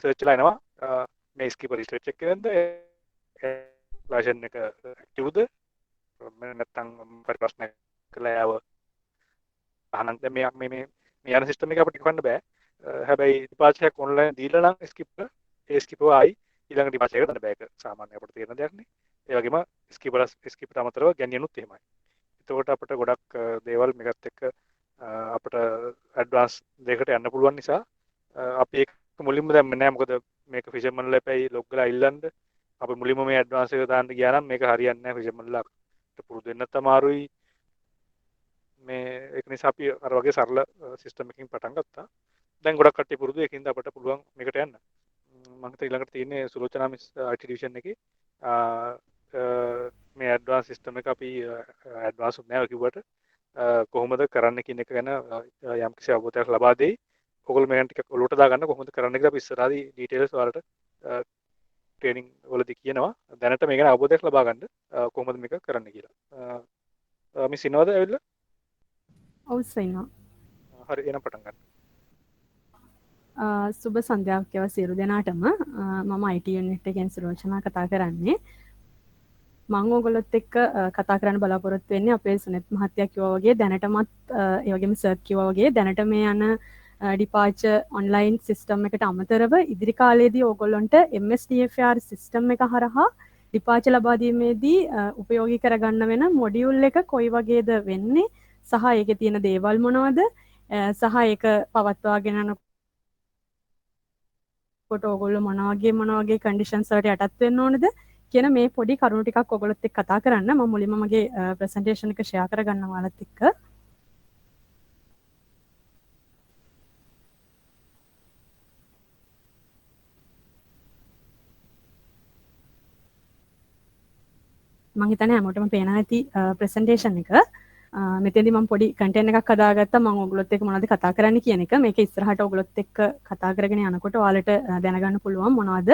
Speaker 2: සර්ච් ලා එනවා මේ ස්කිපර් රිස්ට්‍රික්ට් චෙක් කරනද ලයිසන් එක ඇක්ටිව්ද නැත්නම් ප්‍රශ්න කළා යව අහනම් දැන් මේ යන සිස්ටම් එක අපිට ගන්න බෑ. හැබැයි ඩිපාර්චර් එක ඔන්ලයින් දීලා නම් ස්කිපර් ආයි ඊළඟ ඩිපාර්චර් එකට ගන්න බෑ. ඒක සාමාන්‍ය අපිට තේරෙන දෙයක් නේ. ඒ වගේම ස්කිපර් අමතරව ගැනියනුත් එහෙමයි. එතකොට අපිට ගොඩක් දේවල් මේකත් එක්ක අපිට ඇඩ්වාන්ස් දෙයකට යන්න පුළුවන් නිසා අපි ඒක මුලින්ම දැම්මේ නෑ. මොකද මේක ෆිෂර්මන්ලා එපැයි ලොග් කරලා ඉල්ලන්න අපි මුලින්ම මේ ඇඩ්වාන්ස් එක දාන්න ගියා නම් මේක හරියන්නේ නැහැ ෆිෂර්මන්ලාට පුරුදු වෙන්නත් අමාරුයි මේ ඒක නිසා අපි අර වගේ සරල සිස්ටම් එකකින් පටන් ගත්තා දැන් ගොඩක් කට්ටිය පුරුදු ඒකින්ද අපිට පුළුවන් මේකට යන්න මම හිතා ඊළඟට තියෙන්නේ සුලෝචනා මිස් IT ඩිවිෂන් එකේ මේ ඇඩ්වාන්ස් සිස්ටම් එක අපි ඇඩ්වාන්ස් නැහැ කිව්වට කොහොමද කරන්න කියන එක ගැන යම්කිසි අවබෝධයක් ලබා දෙයි. ඔයගොල්ලෝ මේක ටිකක් ඔලුවට දාගන්න කොහොමද කරන්න කියලා අපි ඉස්සරහදී ඩීටේල්ස් වලට ට්‍රේනින් වලදී කියනවා. දැනට මේක ගැන අවබෝධයක් ලබා ගන්න කොහොමද මේක කරන්න කියලා. මිස් ඉනවද ඇවිල්ලා?
Speaker 4: ඔව් සයින්වා.
Speaker 2: හරි එහෙනම් පටන් ගන්න.
Speaker 4: සුබ සන්ධ්‍යාවක් සියලු දෙනාටම මම IT යුනිට් එකෙන් සුලෝචනා කතා කරන්නේ. මම ඕගොල්ලොත් එක්ක කතා කරන්න බලාපොරොත්තු වෙන්නේ අපේ සුනිත් මහත්තයා කිව්වා වගේ දැනටමත් ඒ වගේම සර් කිව්වා වගේ දැනට මේ යන ඩිපාචර් ඔන්ලයින් සිස්ටම් එකට අමතරව ඉදිරි කාලයේදී ඕගොල්ලන්ට MSDFR සිස්ටම් එක හරහා ඩිපාචර් ලබා දීමේදී උපයෝගී කරගන්න වෙන මොඩියුල් එක කොයි වගේද වෙන්නේ සහ ඒකේ තියෙන දේවල් මොනවද සහ ඒක පවත්වාගෙන යනකොට ඕගොල්ලෝ මොන වගේ කන්ඩිෂන්ස් වලට යටත් වෙන්න ඕනද කියන මේ පොඩි කරුණු ටිකක් ඔයගොල්ලොත් එක්ක කතා කරන්න මම මුලින්ම මගේ ප්‍රසන්ටේෂන් එක ෂෙයා කරගන්නවා ඔයාලත් එක්ක. මම හිතන්නේ හැමෝටම පේනවා ඇති ප්‍රසන්ටේෂන් එක. මෙතෙන්දී මම පොඩි කන්ටෙන්ට් එකක් හදාගත්තා මම ඔයගොල්ලොත් එක්ක මොනවද කතා කරන්න කියන එක. මේක ඉස්සරහට ඔයගොල්ලොත් එක්ක කතා කරගෙන යනකොට ඔයාලට දැනගන්න පුළුවන් මොනවද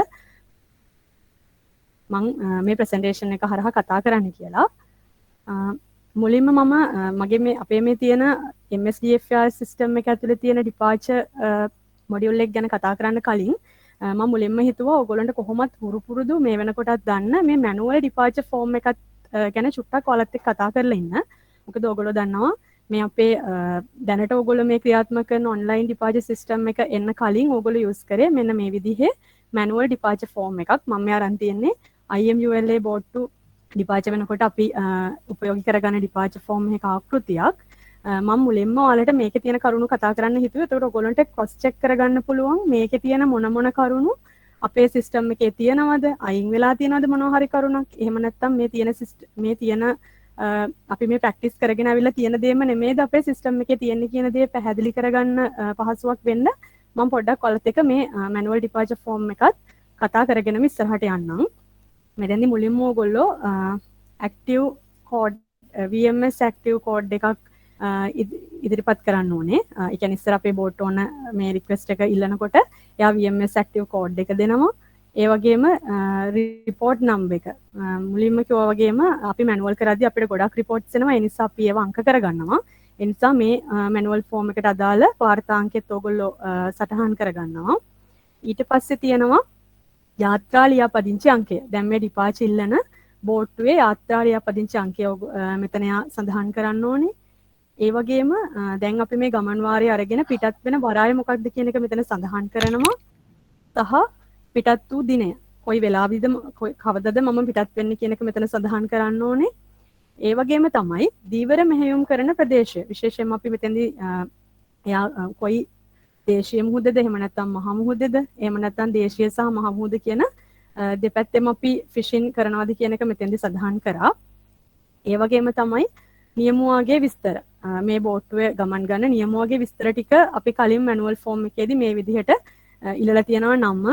Speaker 4: මං මේ ප්‍රසන්ටේෂන් එක හරහා කතා කරන්න කියලා. මුලින්ම මම මගේ මේ අපේ මේ තියෙන MSDFR සිස්ටම් එක ඇතුලේ තියෙන ඩිපාචර් මොඩියුල් එක ගැන කතා කරන්න කලින් මම මුලින්ම හිතුවා ඔයගොල්ලන්ට කොහොමත් හුරු පුරුදු මේ වෙනකොටත් දන්න මේ මැනුවල් ඩිපාචර් ෆෝම් එකත් ගැන චුට්ටක් ඔයාලත් එක්ක කතා කරලා ඉන්න. මොකද ඔයගොල්ලෝ දන්නවා මේ අපේ දැනට ඔයගොල්ලෝ මේ ක්‍රියාත්මක කරන ඔන්ලයින් ඩිපාචර් සිස්ටම් එක එන්න කලින් ඔයගොල්ලෝ යූස් කරේ මෙන්න මේ විදිහේ මැනුවල් ඩිපාචර් ෆෝම් එකක්. මම මේ අරන් තියෙන්නේ IMULA board to departure වෙනකොට අපි උපයෝගී කරගන්න departure form එක ආකෘතියක්. මම මුලින්ම ඔයාලට මේකේ තියෙන කරුණු කතා කරන්න හිතුවේ. ඒකට ඔයගොල්ලන්ට cross check කරගන්න පුළුවන් මේකේ තියෙන මොන කරුණු අපේ system එකේ තියෙනවද? අයින් වෙලා තියෙනවද මොනවා හරි කරුණක්? එහෙම නැත්නම් මේ තියෙන අපි මේ practice කරගෙන ආවිල්ලා තියෙන දේම නෙමෙයිද අපේ system එකේ තියෙන්නේ කියන දේ පැහැදිලි කරගන්න පහසුවක් වෙන්න මම පොඩ්ඩක් ඔයාලත් එක්ක මේ manual departure form එකත් කතා කරගෙනම ඉස්සරහට යන්නම්. මෙතෙන්දි මුලින්ම ඔයගොල්ලෝ active code VMS active code එකක් ඉදිරිපත් කරන්න ඕනේ. ඒ කියන්නේ ඉස්සර අපේ බෝට් ඕන මේ request එක ඉල්ලනකොට එයා VMS active code එක දෙනවා. ඒ වගේම report number එක මුලින්ම කිව්වා වගේම අපි manual කරද්දී අපිට ගොඩක් reports එනවා. ඒ නිසා අපි ඒවා අංක කරගන්නවා. ඒ නිසා මේ manual form එකට අදාළ වාර්තාංකෙත් ඔයගොල්ලෝ සටහන් කරගන්නවා. ඊට පස්සේ තියෙනවා යාත්‍රා ලියාපදිංචි අංකය. දැන් මේ ඩිපාචර් ඉල්ලන බෝට්ටුවේ යාත්‍රා ලියාපදිංචි අංකය මෙතන සඳහන් කරන්න ඕනේ. ඒ වගේම දැන් අපි මේ ගමන් වාරය අරගෙන පිටත් වෙන වරාය මොකක්ද කියන එක මෙතන සඳහන් කරනවා. සහ පිටත් වූ දිනය. කොයි වෙලාවෙද කවදද මම පිටත් වෙන්නේ කියන එක මෙතන සඳහන් කරන්න ඕනේ. ඒ වගේම තමයි දීවර මෙහෙයුම් කරන ප්‍රදේශය. විශේෂයෙන්ම අපි මෙතෙන්දී එයා කොයි දේශීය මුහුදද එහෙම නැත්නම් මහා මුහුදද එහෙම නැත්නම් දේශීය සහ මහා මුහුද කියන දෙපැත්තෙම අපි ෆිෂින් කරනවාද කියන එක මෙතෙන්දී සඳහන් කරා. ඒ වගේම තමයි නියමුවාගේ විස්තර. මේ බෝට්ටුවේ ගමන් ගන්න නියමුවාගේ විස්තර ටික අපි කලින් මැනුවල් ෆෝම් එකේදී මේ විදිහට ඉල්ලලා තියෙනවා නම,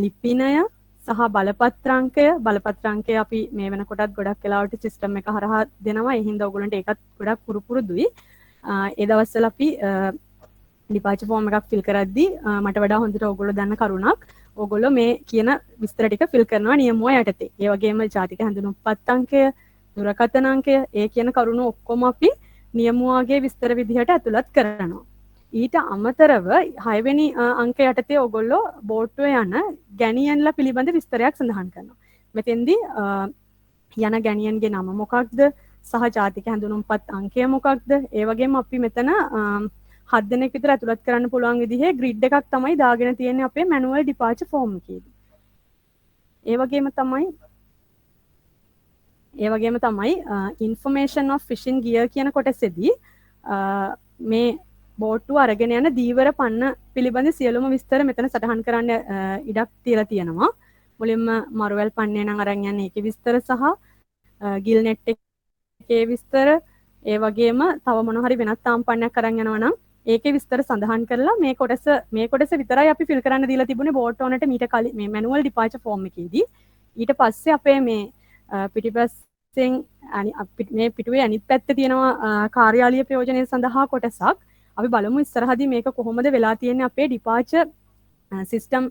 Speaker 4: ලිපිනය සහ බලපත්‍රාංකය අපි මේ වෙනකොටත් ගොඩක් වෙලාවට සිස්ටම් එක හරහා දෙනවා. ඒ හින්දා ඔයගොල්ලන්ට ඒකත් ගොඩක් පුරුදුයි. ඒ දවස්වල අපි ඩිපාචර් ෆෝම් එකක් ෆිල් කරද්දී මට වඩා හොඳට ඔයගොල්ලෝ දන්න කරුණක් ඔයගොල්ලෝ මේ කියන විස්තර ටික ෆිල් කරනවා නියමුව යටතේ. ඒ වගේම ජාතික හැඳුනුම්පත් අංකය, දුරකථන අංකය, ඒ කියන කරුණු ඔක්කොම අපි නියමුවාගේ විස්තර විදිහට ඇතුළත් කරනවා. ඊට අමතරව 6 වෙනි අංක යටතේ ඔයගොල්ලෝ බෝට්ටුවේ යන ගැණියන්ලා පිළිබඳ විස්තරයක් සඳහන් කරනවා. මෙතෙන්දී යන ගැණියන්ගේ නම මොකක්ද සහ ජාතික හැඳුනුම්පත් අංකය මොකක්ද? ඒ වගේම අපි මෙතන 7 දෙනෙක් විතර ඇතුළත් කරන්න පුළුවන් විදිහේ ග්‍රිඩ් එකක් තමයි දාගෙන තියෙන්නේ අපේ මැනුවල් ඩිපාචර් ෆෝම් එකේදී. ඒ වගේම තමයි information of fishing gear කියන කොටසෙදී මේ බෝට්ටුව අරගෙන යන දීවර පන්න පිළිබඳ සියලුම විස්තර මෙතන සටහන් කරන්න ඉඩක් තියලා තියෙනවා. මුලින්ම මරුවල් පන්නේ නම් අරන් යන්නේ ඒකේ විස්තර සහ ගිල් net එකේ විස්තර ඒ වගේම තව මොන හරි වෙනත් තාම්පන්නයක් අරන් යනවා නම් ඒකේ විස්තර සඳහන් කරලා මේ කොටස විතරයි අපි ෆිල් කරන්න දීලා තිබුණේ බෝට් ඕනට මීට කලින් මේ මැනුවල් ඩිපාචර් ෆෝම් එකේදී. ඊට පස්සේ අපේ මේ පිටිපස්සෙන් මේ පිටුවේ අනිත් පැත්තේ තියෙනවා කාර්යාලීය ප්‍රයෝජනය සඳහා කොටසක්. අපි බලමු ඉස්සරහදී මේක කොහොමද වෙලා තියෙන්නේ අපේ ඩිපාචර් සිස්ටම්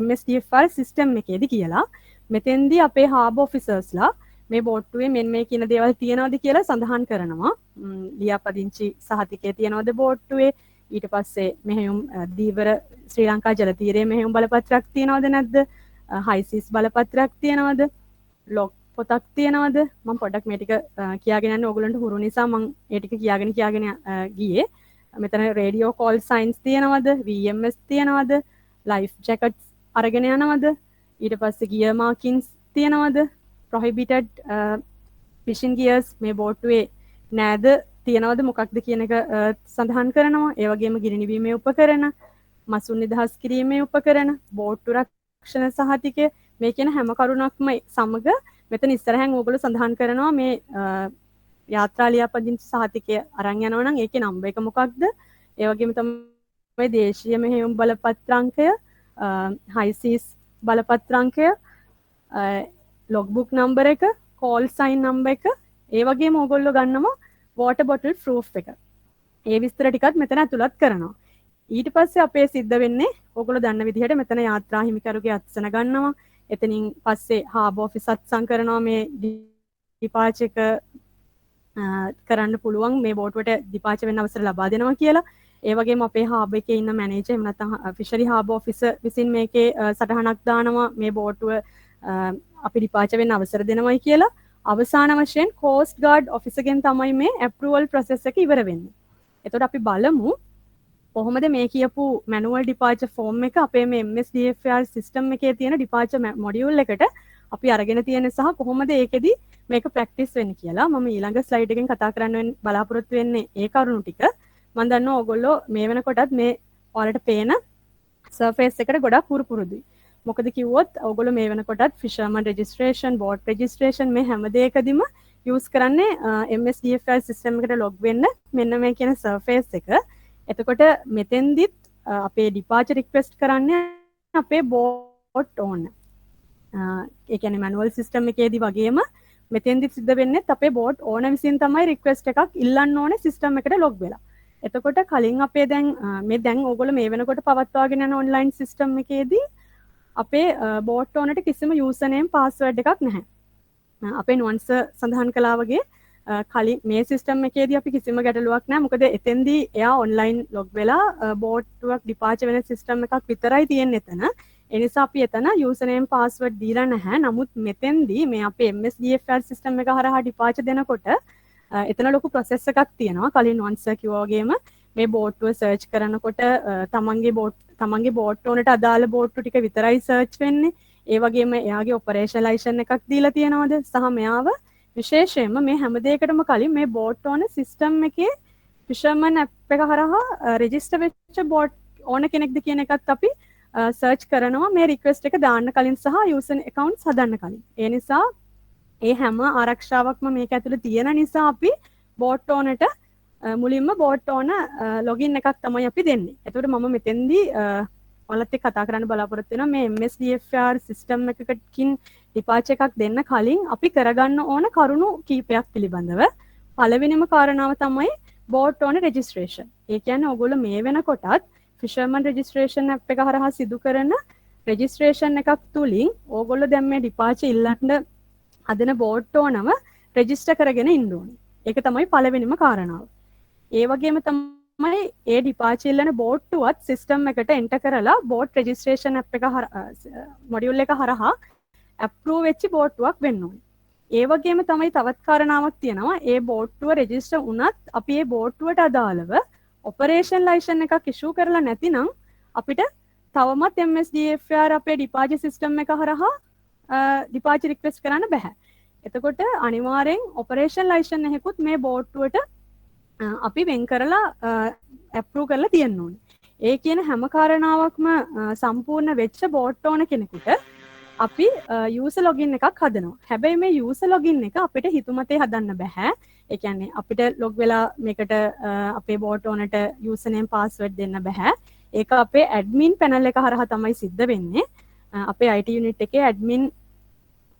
Speaker 4: MSDFR සිස්ටම් එකේදී කියලා. මෙතෙන්දී අපේ හාබ් ඔෆිසර්ස්ලා මේ බෝට්ටුවේ මේ කියන දේවල් තියනවද කියලා සඳහන් කරනවා. ලියාපදිංචි සහතිකය තියනවද බෝට්ටුවේ? ඊට පස්සේ මෙහෙයුම් දීවර ශ්‍රී ලංකා ජල තීරයේ මෙහෙයුම් බලපත්‍රයක් තියනවද නැද්ද? හයිසිස් බලපත්‍රයක් තියනවද? ලොග් පොතක් තියනවද? මම පොඩ්ඩක් මේ ටික කියාගෙන යන්න ඕගොල්ලන්ට හුරු නිසා මම ඒ ටික කියාගෙන ගියේ. මෙතන රේඩියෝ කෝල් සයින්ස් තියනවද? VMS තියනවද? ලයිෆ් ජැකට්ස් අරගෙන යනවද? ඊට පස්සේ ගියර් මාකින්ස් තියනවද? prohibited fishing gears මේ බෝට්ටුවේ නෑද තියනවද මොකක්ද කියන එක සඳහන් කරනවා. ඒ වගේම ගිනිනිවීමේ උපකරණ, මසුන් නිදහස් කිරීමේ උපකරණ, බෝට්ටු රක්ෂණ සහතිකය මේ කියන හැම කරුණක්ම සමග මෙතන ඉස්සරහින් ඕගොල්ලෝ සඳහන් කරනවා මේ යාත්‍රා ලියාපදිංචි සහතිකය අරන් යනවා නම් ඒකේ නම්බර් එක මොකක්ද? ඒ වගේම තමයි දේශීය මෙහෙයුම් බලපත්‍රාංකය, හයිසිස් බලපත්‍රාංකය, ලොග්බුක් නම්බර එක, කෝල් සයින් නම්බර එක, ඒ වගේම ඕගොල්ලෝ ගන්නවා වෝටර් බොටල් ප්‍රූෆ් එක. ඒ විස්තර ටිකත් මෙතන ඇතුළත් කරනවා. ඊට පස්සේ අපේ සිද්ධ වෙන්නේ ඕගොල්ලෝ දන්න විදිහට මෙතන යාත්‍රා හිමිකරුගේ අත්සන ගන්නවා. එතනින් පස්සේ හාබ් ඔෆිස් අත්සන් කරනවා මේ ඩිපාචර් එක කරන්න පුළුවන් මේ බෝට්ටුවට ඩිපාචර් වෙන්න අවසර ලබා දෙනවා කියලා. ඒ වගේම අපේ හාබ් එකේ ඉන්න මැනේජර් එහෙම නැත්නම් ෆිෂරි හාබ් ඔෆිසර් විසින් මේකේ සටහනක් දානවා මේ බෝට්ටුව අපි ඩිපාචර් වෙන්න අවසර දෙනවයි කියලා. අවසාන වශයෙන් කෝස්ට් ගාඩ් ඔෆිසර්ගෙන් තමයි මේ ඇප්‍රූවල් ප්‍රොසෙස් එක ඉවර වෙන්නේ. එතකොට අපි බලමු කොහොමද මේ කියපු මැනුවල් ඩිපාචර් ෆෝම් එක අපේ මේ MSDFR සිස්ටම් එකේ තියෙන ඩිපාචර් මොඩියුල් එකට අපි අරගෙන තියෙන සහ කොහොමද ඒකෙදි මේක ප්‍රැක්ටිස් වෙන්නේ කියලා. මම ඊළඟ ස්ලයිඩ් එකෙන් කතා කරන්න බලාපොරොත්තු වෙන්නේ ඒ කරුණු ටික. මම දන්නවා ඕගොල්ලෝ මේ වෙනකොටත් මේ ඔයාලට පේන සර්ෆේස් එකට ගොඩක් පුරුදුයි. මොකද කිව්වොත් ඔයගොල්ලෝ මේ වෙනකොටත් ෆිෂර්මන් රෙජිස්ට්‍රේෂන්, බෝට් රෙජිස්ට්‍රේෂන් මේ හැම දෙයකදීම යූස් කරන්නේ MSDFR සිස්ටම් එකට ලොග් වෙන්න මෙන්න මේ කියන සර්ෆේස් එක. එතකොට මෙතෙන්දිත් අපේ ඩිපාචර් රික්වෙස්ට් කරන්නේ අපේ බෝට් ඕන. ඒ කියන්නේ මැනුවල් සිස්ටම් එකේදී වගේම මෙතෙන්දිත් සිද්ධ වෙන්නේ අපේ බෝට් ඕන විසින් තමයි රික්වෙස්ට් එකක් ඉල්ලන්න ඕනේ සිස්ටම් එකට ලොග් වෙලා. එතකොට කලින් අපේ දැන් ඕගොල්ලෝ මේ වෙනකොට පවත්වාගෙන යන ඔන්ලයින් සිස්ටම් එකේදී අපේ බෝට් ඕනට කිසිම යූසර් නේම් පාස්වර්ඩ් එකක් නැහැ. අපේ නුවන්ස සඳහන් කළා වගේ කලින් මේ සිස්ටම් එකේදී අපි කිසිම ගැටලුවක් නැහැ. මොකද එතෙන්දී එයා ඔන්ලයින් ලොග් වෙලා බෝට්ටුවක් ඩිපාචර් වෙන සිස්ටම් එකක් විතරයි තියෙන්නේ එතන. ඒ නිසා අපි එතන යූසර් නේම් පාස්වර්ඩ් දීලා නැහැ. නමුත් මෙතෙන්දී මේ අපේ MSDFR සිස්ටම් එක හරහා ඩිපාචර් දෙනකොට එතන ලොකු ප්‍රොසෙස් එකක් තියෙනවා. කලින් නුවන්ස කිව්වා වගේම මේ බෝට්ටුව සර්ච් කරනකොට තමන්ගේ බෝට් ඕනට අදාළ බෝට්ටු ටික විතරයි සර්ච් වෙන්නේ. ඒ වගේම එයාගේ ඔපරේෂනලයිසේෂන් එකක් දීලා තියෙනවද සහ මෙයාව විශේෂයෙන්ම මේ හැම දෙයකටම කලින් මේ බෝට් ඕන සිස්ටම් එකේ ෆිෂර්මන් ඇප් එක හරහා රෙජිස්ටර් වෙච්ච බෝට් ඕන කෙනෙක්ද කියන එකත් අපි සර්ච් කරනවා මේ රික්වෙස්ට් එක දාන්න කලින් සහ යූසර් account හදන්න කලින්. ඒ නිසා ඒ හැම ආරක්ෂාවක්ම මේක ඇතුළේ තියෙන නිසා අපි බෝට් ඕනට මුලින්ම බෝට් ඕන ලොගින් එකක් තමයි අපි දෙන්නේ. එතකොට මම මෙතෙන්දී ඔයාලත් එක්ක කතා කරන්න බලාපොරොත්තු වෙනවා මේ MSDFR සිස්ටම් එකකින් ඩිපාචර් එකක් දෙන්න කලින් අපි කරගන්න ඕන කරුණු කීපයක් පිළිබඳව. පළවෙනිම කාරණාව තමයි බෝට් ඕන රෙජිස්ට්‍රේෂන්. ඒ කියන්නේ ඔයගොල්ලෝ මේ වෙනකොටත් ෆිෂර්මන් රෙජිස්ට්‍රේෂන් ඇප් එක හරහා සිදු කරන රෙජිස්ට්‍රේෂන් එකක් තුලින් ඕගොල්ලෝ දැන් මේ ඩිපාචර් ඉල්ලන්න හදන බෝට් ඕනව රෙජිස්ටර් කරගෙන ඉන්න ඕනේ. ඒක තමයි පළවෙනිම කාරණාව. ඒ වගේම තමයි ඒ ඩිපාචර් ඉල්ලන බෝට්ටුවත් සිස්ටම් එකට එන්ටර් කරලා බෝට් රෙජිස්ට්‍රේෂන් ඇප් එක මොඩියුල් එක හරහා ඇප්‍රූව් වෙච්ච බෝට්ටුවක් වෙන්න ඕනේ. ඒ වගේම තමයි තවත් කාරණාවක් තියෙනවා. ඒ බෝට්ටුව රෙජිස්ටර් වුණත් අපි ඒ බෝට්ටුවට අදාළව ඔපරේෂන් ලයිසන් එකක් ඉෂුව කරලා නැතිනම් අපිට තවමත් MSDFR අපේ ඩිපාචර් සිස්ටම් එක හරහා ඩිපාචර් රික්වෙස්ට් කරන්න බෑ. එතකොට අනිවාර්යෙන් ඔපරේෂන් ලයිසන් එකකුත් මේ බෝට්ටුවට අපි වෙන් කරලා ඇප්‍රූව් කරලා තියන්න ඕනේ. ඒ කියන හැම කාරණාවක්ම සම්පූර්ණ වෙච්ච බෝට් ඕන කෙනෙකුට අපි user login එකක් හදනවා. හැබැයි මේ user login එක අපිට හිතුමතේ හදන්න බෑ. ඒ කියන්නේ අපිට log වෙලා මේකට අපේ bot owner ට username password දෙන්න බෑ. ඒක අපේ admin panel එක හරහා තමයි සිද්ධ වෙන්නේ. අපේ IT unit එකේ admin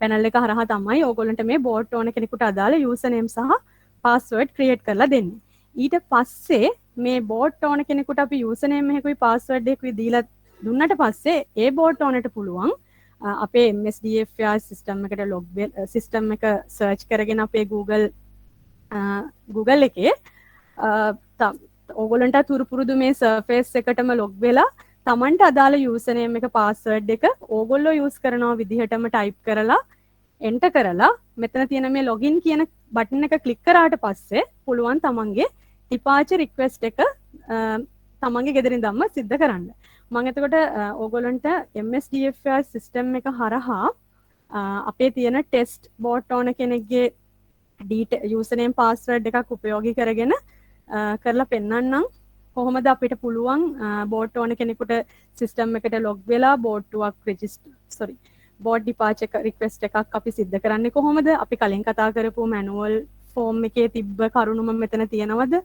Speaker 4: panel එක හරහා තමයි ඕගොල්ලන්ට මේ bot owner කෙනෙකුට අදාළ username සහ password create කරලා දෙන්නේ. ඊට පස්සේ මේ bot owner කෙනෙකුට අපි username එකකුයි password එකකුයි දීලා දුන්නට පස්සේ ඒ bot owner ට පුළුවන් අපේ MSDFR system එකට log system එක search කරගෙන අපේ Google එකේ ඕගොල්ලන්ට තුරුපුරුදු මේ surface එකටම log වෙලා තමන්ට අදාළ username එක password එක ඕගොල්ලෝ use කරනවා විදිහටම type කරලා enter කරලා මෙතන තියෙන මේ login කියන බටන් එක click කරාට පස්සේ පුළුවන් තමන්ගේ departure request එක තමන්ගේ ගෙදරින් දැම්ම සිද්ධ කරන්න. මම එතකොට ඕගොල්ලන්ට MSDFR system එක හරහා අපේ තියෙන test bot owner කෙනෙක්ගේ username password එකක් උපයෝගී කරගෙන කරලා පෙන්නන්නම් කොහොමද අපිට පුළුවන් bot owner කෙනෙකුට system එකට log වෙලා bot departure request එකක් අපි සිද්ධ කරන්නේ කොහොමද? අපි කලින් කතා කරපු manual form එකේ තිබ්බ කරුණු මම මෙතන තියනවද?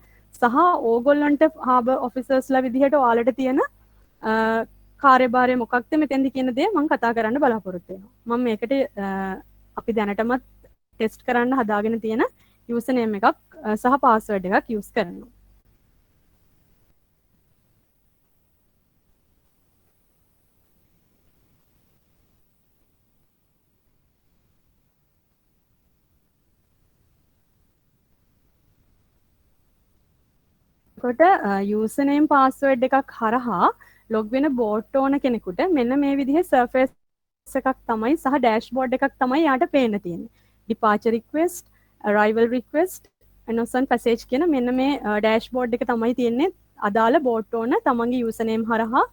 Speaker 4: සහ ඕගොල්ලන්ට harbor officersලා විදිහට ඔයාලට තියෙන කාර්යභාරය මොකක්ද මෙතෙන්දි කියන දේ මම කතා කරන්න බලාපොරොත්තු වෙනවා. මම මේකට අපි දැනටමත් ටෙස්ට් කරන්න හදාගෙන තියෙන username එකක් සහ password එකක් use කරනවා. කොට username password එකක් හරහා log වෙන bot owner කෙනෙකුට මෙන්න මේ විදිහේ surface එකක් තමයි සහ dashboard එකක් තමයි යාට පේන්න තියෙන්නේ. departure request, arrival request, innocent passage කියන මෙන්න මේ dashboard එක තමයි තියෙන්නේ අදාළ bot owner තමන්ගේ username හරහා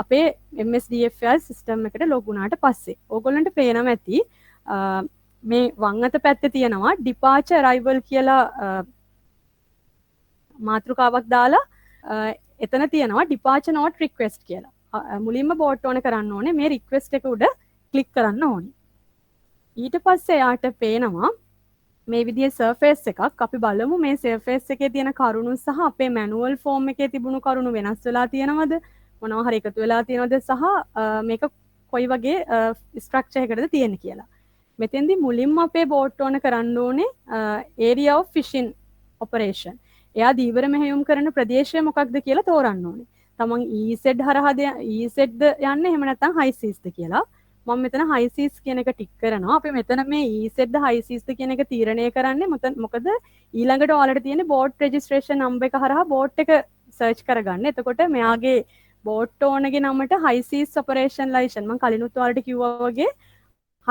Speaker 4: අපේ MSDFR system එකට log වුණාට පස්සේ. ඕගොල්ලන්ට පේනවා ඇති මේ වම් අත පැත්තේ තියෙනවා departure arrival කියලා මාතෘකාවක් දාලා එතන තියෙනවා departure note request කියලා. මුලින්ම bot owner කරන්න ඕනේ මේ request එක උඩ click කරන්න ඕනේ. ඊට පස්සේ යාට පේනවා මේ විදිහේ surface එකක්. අපි බලමු මේ surface එකේ තියෙන කරුණු සහ අපේ manual form එකේ තිබුණු කරුණු වෙනස් වෙලා තියෙනවද? මොනවා හරි එකතු වෙලා තියෙනවද සහ මේක කොයි වගේ structure එකකටද තියෙන්නේ කියලා. මෙතෙන්දි මුලින්ම අපේ bot owner කරන්න ඕනේ area of fishing operation. එයා දීවර මෙහෙයුම් කරන ප්‍රදේශය මොකක්ද කියලා තෝරන්න ඕනේ. තමන් EZ හරහාද EZද යන්නේ එහෙම නැත්නම් high seasද කියලා. මම මෙතන high seas කියන එක ටික් කරනවා. අපි මෙතන මේ EZද high seasද කියන එක තීරණය කරන්නේ මොකද ඊළඟට ඔයාලට තියෙන boat registration number එක හරහා boat එක search කරගන්න. එතකොට මෙයාගේ boat ownerගේ නමට high seas operation license මම කලිනුත් ඔයාලට කිව්වා වගේ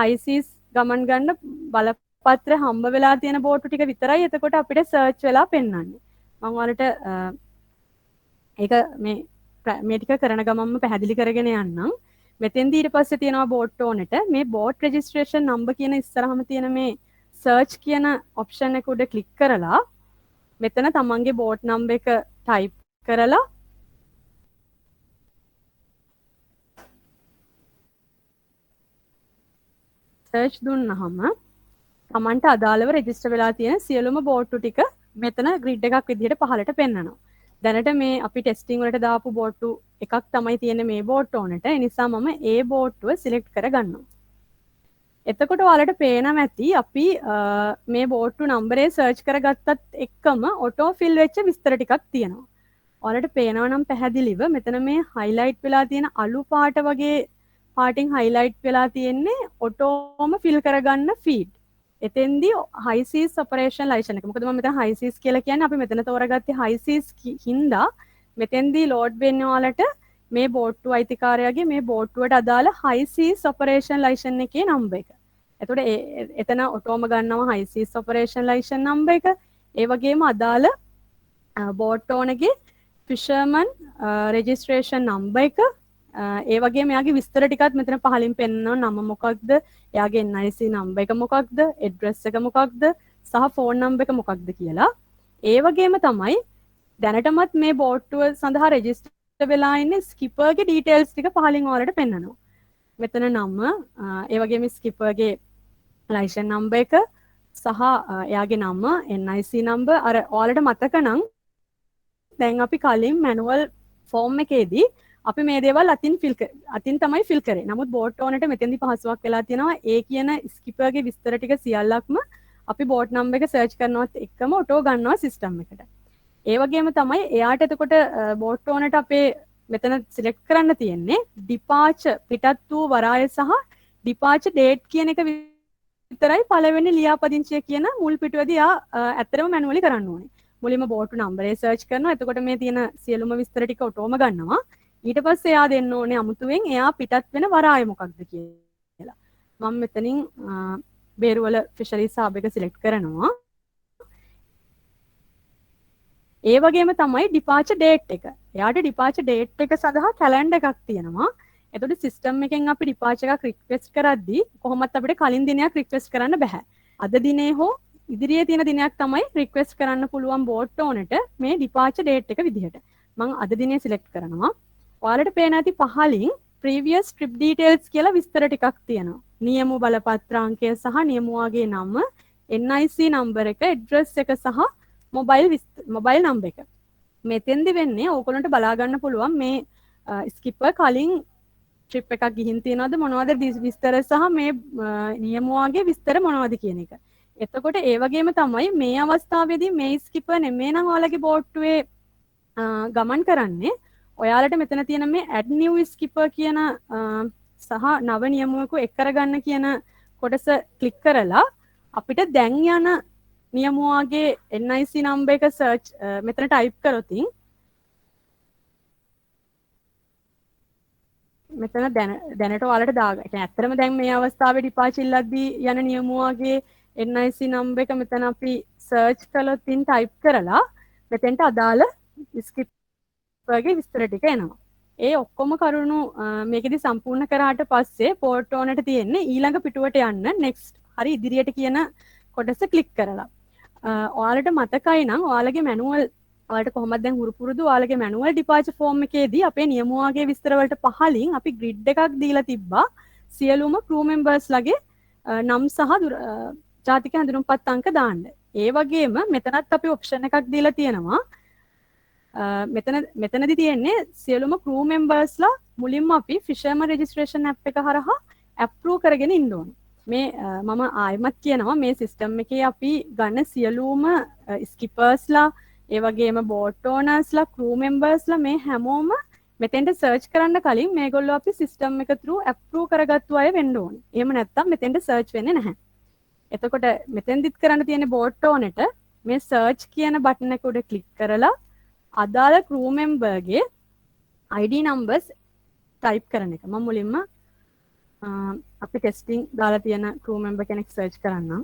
Speaker 4: high seas ගමන් ගන්න බලපත්‍ර හම්බ වෙලා තියෙන බෝට් ටික විතරයි එතකොට අපිට search වෙලා පෙන්වන්නේ. මම ඔයාලට ඒක මේ ටික කරන ගමන්ම පැහැදිලි කරගෙන යන්නම්. මෙතෙන්දී ඊට පස්සේ තියෙනවා බෝට් ඕනට මේ බෝට් රෙජිස්ට්‍රේෂන් නම්බර් කියන ඉස්සරහම තියෙන මේ සර්ච් කියන ඔප්ෂන් එක උඩ ක්ලික් කරලා මෙතන තමන්ගේ බෝට් නම්බර් එක ටයිප් කරලා සර්ච් දුන්නහම තමන්ට අදාළව රෙජිස්ටර් වෙලා තියෙන සියලුම බෝට්ටු ටික මෙතන ග්‍රිඩ් එකක් විදිහට පහළට පෙන්වනවා. දැනට මේ අපි ටෙස්ටිං වලට දාපු බෝට්ටු එකක් තමයි තියෙන්නේ මේ බෝට් ඕනට. ඒ නිසා මම ඒ බෝට්ටුව සිලෙක්ට් කරගන්නවා. එතකොට ඔයාලට පේනවා ඇති අපි මේ බෝට්ටු නම්බරේ සර්ච් කරගත්තත් එක්කම ඔටෝ ෆිල් වෙච්ච විස්තර ටිකක් තියෙනවා. ඔයාලට පේනවා නම් පැහැදිලිව මෙතන මේ highlight වෙලා තියෙන අලු පාට වගේ පාටින් highlight වෙලා තියෙන්නේ ඔටෝම ෆිල් කරගන්න feed. එතෙන්දී high seas operation license එක. මොකද මම මෙතන high seas කියලා කියන්නේ අපි මෙතන තෝරගත්තේ high seas හින්දා මෙතෙන්දී load වෙන්නේ ඔයාලට මේ බෝට්ටු අයිතිකාරයාගේ මේ බෝට්ටුවට අදාළ high seas operation license එකේ number එක. එතකොට එතන ඔටෝම ගන්නවා high seas operation license number එක. ඒ වගේම අදාළ බෝට් ඕනගේ fisherman registration number එක. ඒ වගේ මෙයාගේ විස්තර ටිකත් මෙතන පහලින් පෙන්නනවා. නම මොකක්ද, එයාගේ NIC number එක මොකක්ද, address එක මොකක්ද සහ phone number එක මොකක්ද කියලා. ඒ වගේම තමයි දැනටමත් මේ බෝට්ටුව සඳහා රෙජිස්ටර් වෙලා ඉන්නේ ස්කිපර්ගේ details ටික පහලින් ඔයාලට පෙන්නනවා. මෙතන නම ඒ වගේම ස්කිපර්ගේ ලයිසන් නම්බර් එක සහ එයාගේ නම NIC නම්බර් අර ඔයාලට මතක නම් දැන් අපි කලින් මැනුවල් ෆෝම් එකේදී අපි මේ දේවල් අතින් තමයි ෆිල් කරේ. නමුත් බෝට් ඕනට මෙතෙන්දි පහසුවක් වෙලා තියෙනවා ඒ කියන ස්කිපර්ගේ විස්තර ටික සියල්ලක්ම අපි බෝට් නම්බර් එක සර්ච් කරනවත් එක්කම ඔටෝ ගන්නවා සිස්ටම් එකට. ඒ වගේම තමයි එයාට එතකොට බෝට් ඕනට අපේ මෙතන සිලෙක්ට් කරන්න තියෙන්නේ ඩිපාචර් පිටත් වූ වරාය සහ ඩිපාචර් ඩේට් කියන එක විතරයි පළවෙනි ලියාපදිංචිය කියන මුල් පිටුවේදී ඇත්තටම මැනුවලි කරන්න ඕනේ. මුලින්ම බෝට් නම්බරේ සර්ච් කරනවා. එතකොට මේ තියෙන සියලුම විස්තර ටික ඔටෝම ගන්නවා. ඊට පස්සේ එයා දෙන්න ඕනේ අමුතුවෙන් එයා පිටත් වෙන වරාය මොකක්ද කියලා. මම මෙතනින් බේරුවල ෆිෂරිස් හබ් එක සිලෙක්ට් කරනවා. ඒ වගේම තමයි ඩිපාචර් ඩේට් එක. එයාට ඩිපාචර් ඩේට් එක සඳහා කැලෙන්ඩර් එකක් තියෙනවා. එතකොට සිස්ටම් එකෙන් අපි ඩිපාචර් එකක් රික්වෙස්ට් කරද්දී කොහොමත් අපිට කලින් දිනයක් රික්වෙස්ට් කරන්න බෑ. අද දිනේ හෝ ඉදිරියේ තියෙන දිනයක් තමයි රික්වෙස්ට් කරන්න පුළුවන් බෝට් ඕනට මේ ඩිපාචර් ඩේට් එක විදිහට. මම අද දිනේ සිලෙක්ට් කරනවා. ඔයාලට පේන ඇති පහලින් previous trip details කියලා විස්තර ටිකක් තියෙනවා. නියමු බලපත්‍රාංකය සහ නියමුවාගේ නම, NIC නම්බර එක, ඇඩ්‍රස් එක සහ මොබයිල් නම්බර එක. මෙතෙන්දි වෙන්නේ ඕගොල්ලන්ට බලා ගන්න පුළුවන් මේ ස්කිපර් කලින් ට්‍රිප් එකක් ගිහින් තියනවද මොනවද විස්තර සහ මේ නියමුවාගේ විස්තර මොනවද කියන එක. එතකොට ඒ වගේම තමයි මේ අවස්ථාවේදී මේ ස්කිපර් නෙමෙයි නම් ඔයාලගේ බෝට්ටුවේ ගමන් කරන්නේ. ඔයාලට මෙතන තියෙන මේ add new skipper කියන සහ නව නියමුවෙකු එක් කරගන්න කියන කොටස ක්ලික් කරලා අපිට දැන් යන නියමුවාගේ NIC නම්බර් එක සර්ච් මෙතන ටයිප් කරොතින් මෙතන දැනට ඔයාලට දාගන්න. ඒ කියන්නේ ඇත්තටම දැන් මේ අවස්ථාවේ ඩිපාචර් ඉල්ලද්දී යන නියමුවාගේ NIC නම්බර් එක මෙතන අපි සර්ච් කළොතින් ටයිප් කරලා මෙතෙන්ට අදාළ ස්කිප් වගේ විස්තර ටික එනවා. ඒ ඔක්කොම කරුණු මේකෙදි සම්පූර්ණ කරාට පස්සේ පෝර්ට් ඕනට තියෙන්නේ ඊළඟ පිටුවට යන්න next හරි ඉදිරියට කියන කොටස ක්ලික් කරලා. ඔයාලට මතකයි නම් ඔයාලගේ මැනුවල් ඔයාලට කොහොමද දැන් හුරු පුරුදු ඔයාලගේ මැනුවල් ඩිපාචර් ෆෝම් එකේදී අපේ නියමුවාගේ විස්තර වලට පහලින් අපි ග්‍රිඩ් එකක් දීලා තිබ්බා සියලුම ක්‍රූ මෙම්බර්ස් ලගේ නම් සහ ජාතික හැඳුනුම්පත් අංක දාන්න. ඒ වගේම මෙතනත් අපි ඔප්ෂන් එකක් දීලා තියෙනවා. මෙතනදි තියෙන්නේ සියලුම ක්‍රූ මෙම්බර්ස්ලා මුලින්ම අපි ෆිෂර්මන් රෙජිස්ට්‍රේෂන් ඇප් එක හරහා ඇප්රූව් කරගෙන ඉන්න ඕනේ. මේ මම ආයෙමත් කියනවා මේ සිස්ටම් එකේ අපි ගන්න සියලුම ස්කිපර්ස්ලා ඒ වගේම බෝට් ඕනර්ස්ලා ක්‍රූ මෙම්බර්ස්ලා මේ හැමෝම මෙතෙන්ට සර්ච් කරන්න කලින් මේගොල්ලෝ අපි සිස්ටම් එක through ඇප්රූව් කරගත්තු අය වෙන්න ඕනේ. එහෙම නැත්නම් මෙතෙන්ට සර්ච් වෙන්නේ නැහැ. එතකොට මෙතෙන්දිත් කරන්න තියෙන්නේ බෝට් ඕනෙට මේ සර්ච් කියන බටන් එක උඩ ක්ලික් කරලා අදාළ ක්‍රූ මෙම්බර්ගේ ID numbers ටයිප් කරන එක. මම මුලින්ම අපි ටෙස්ටිං දාලා තියෙන ක්‍රූ මෙම්බර් කෙනෙක් සර්ච් කරන්නම්.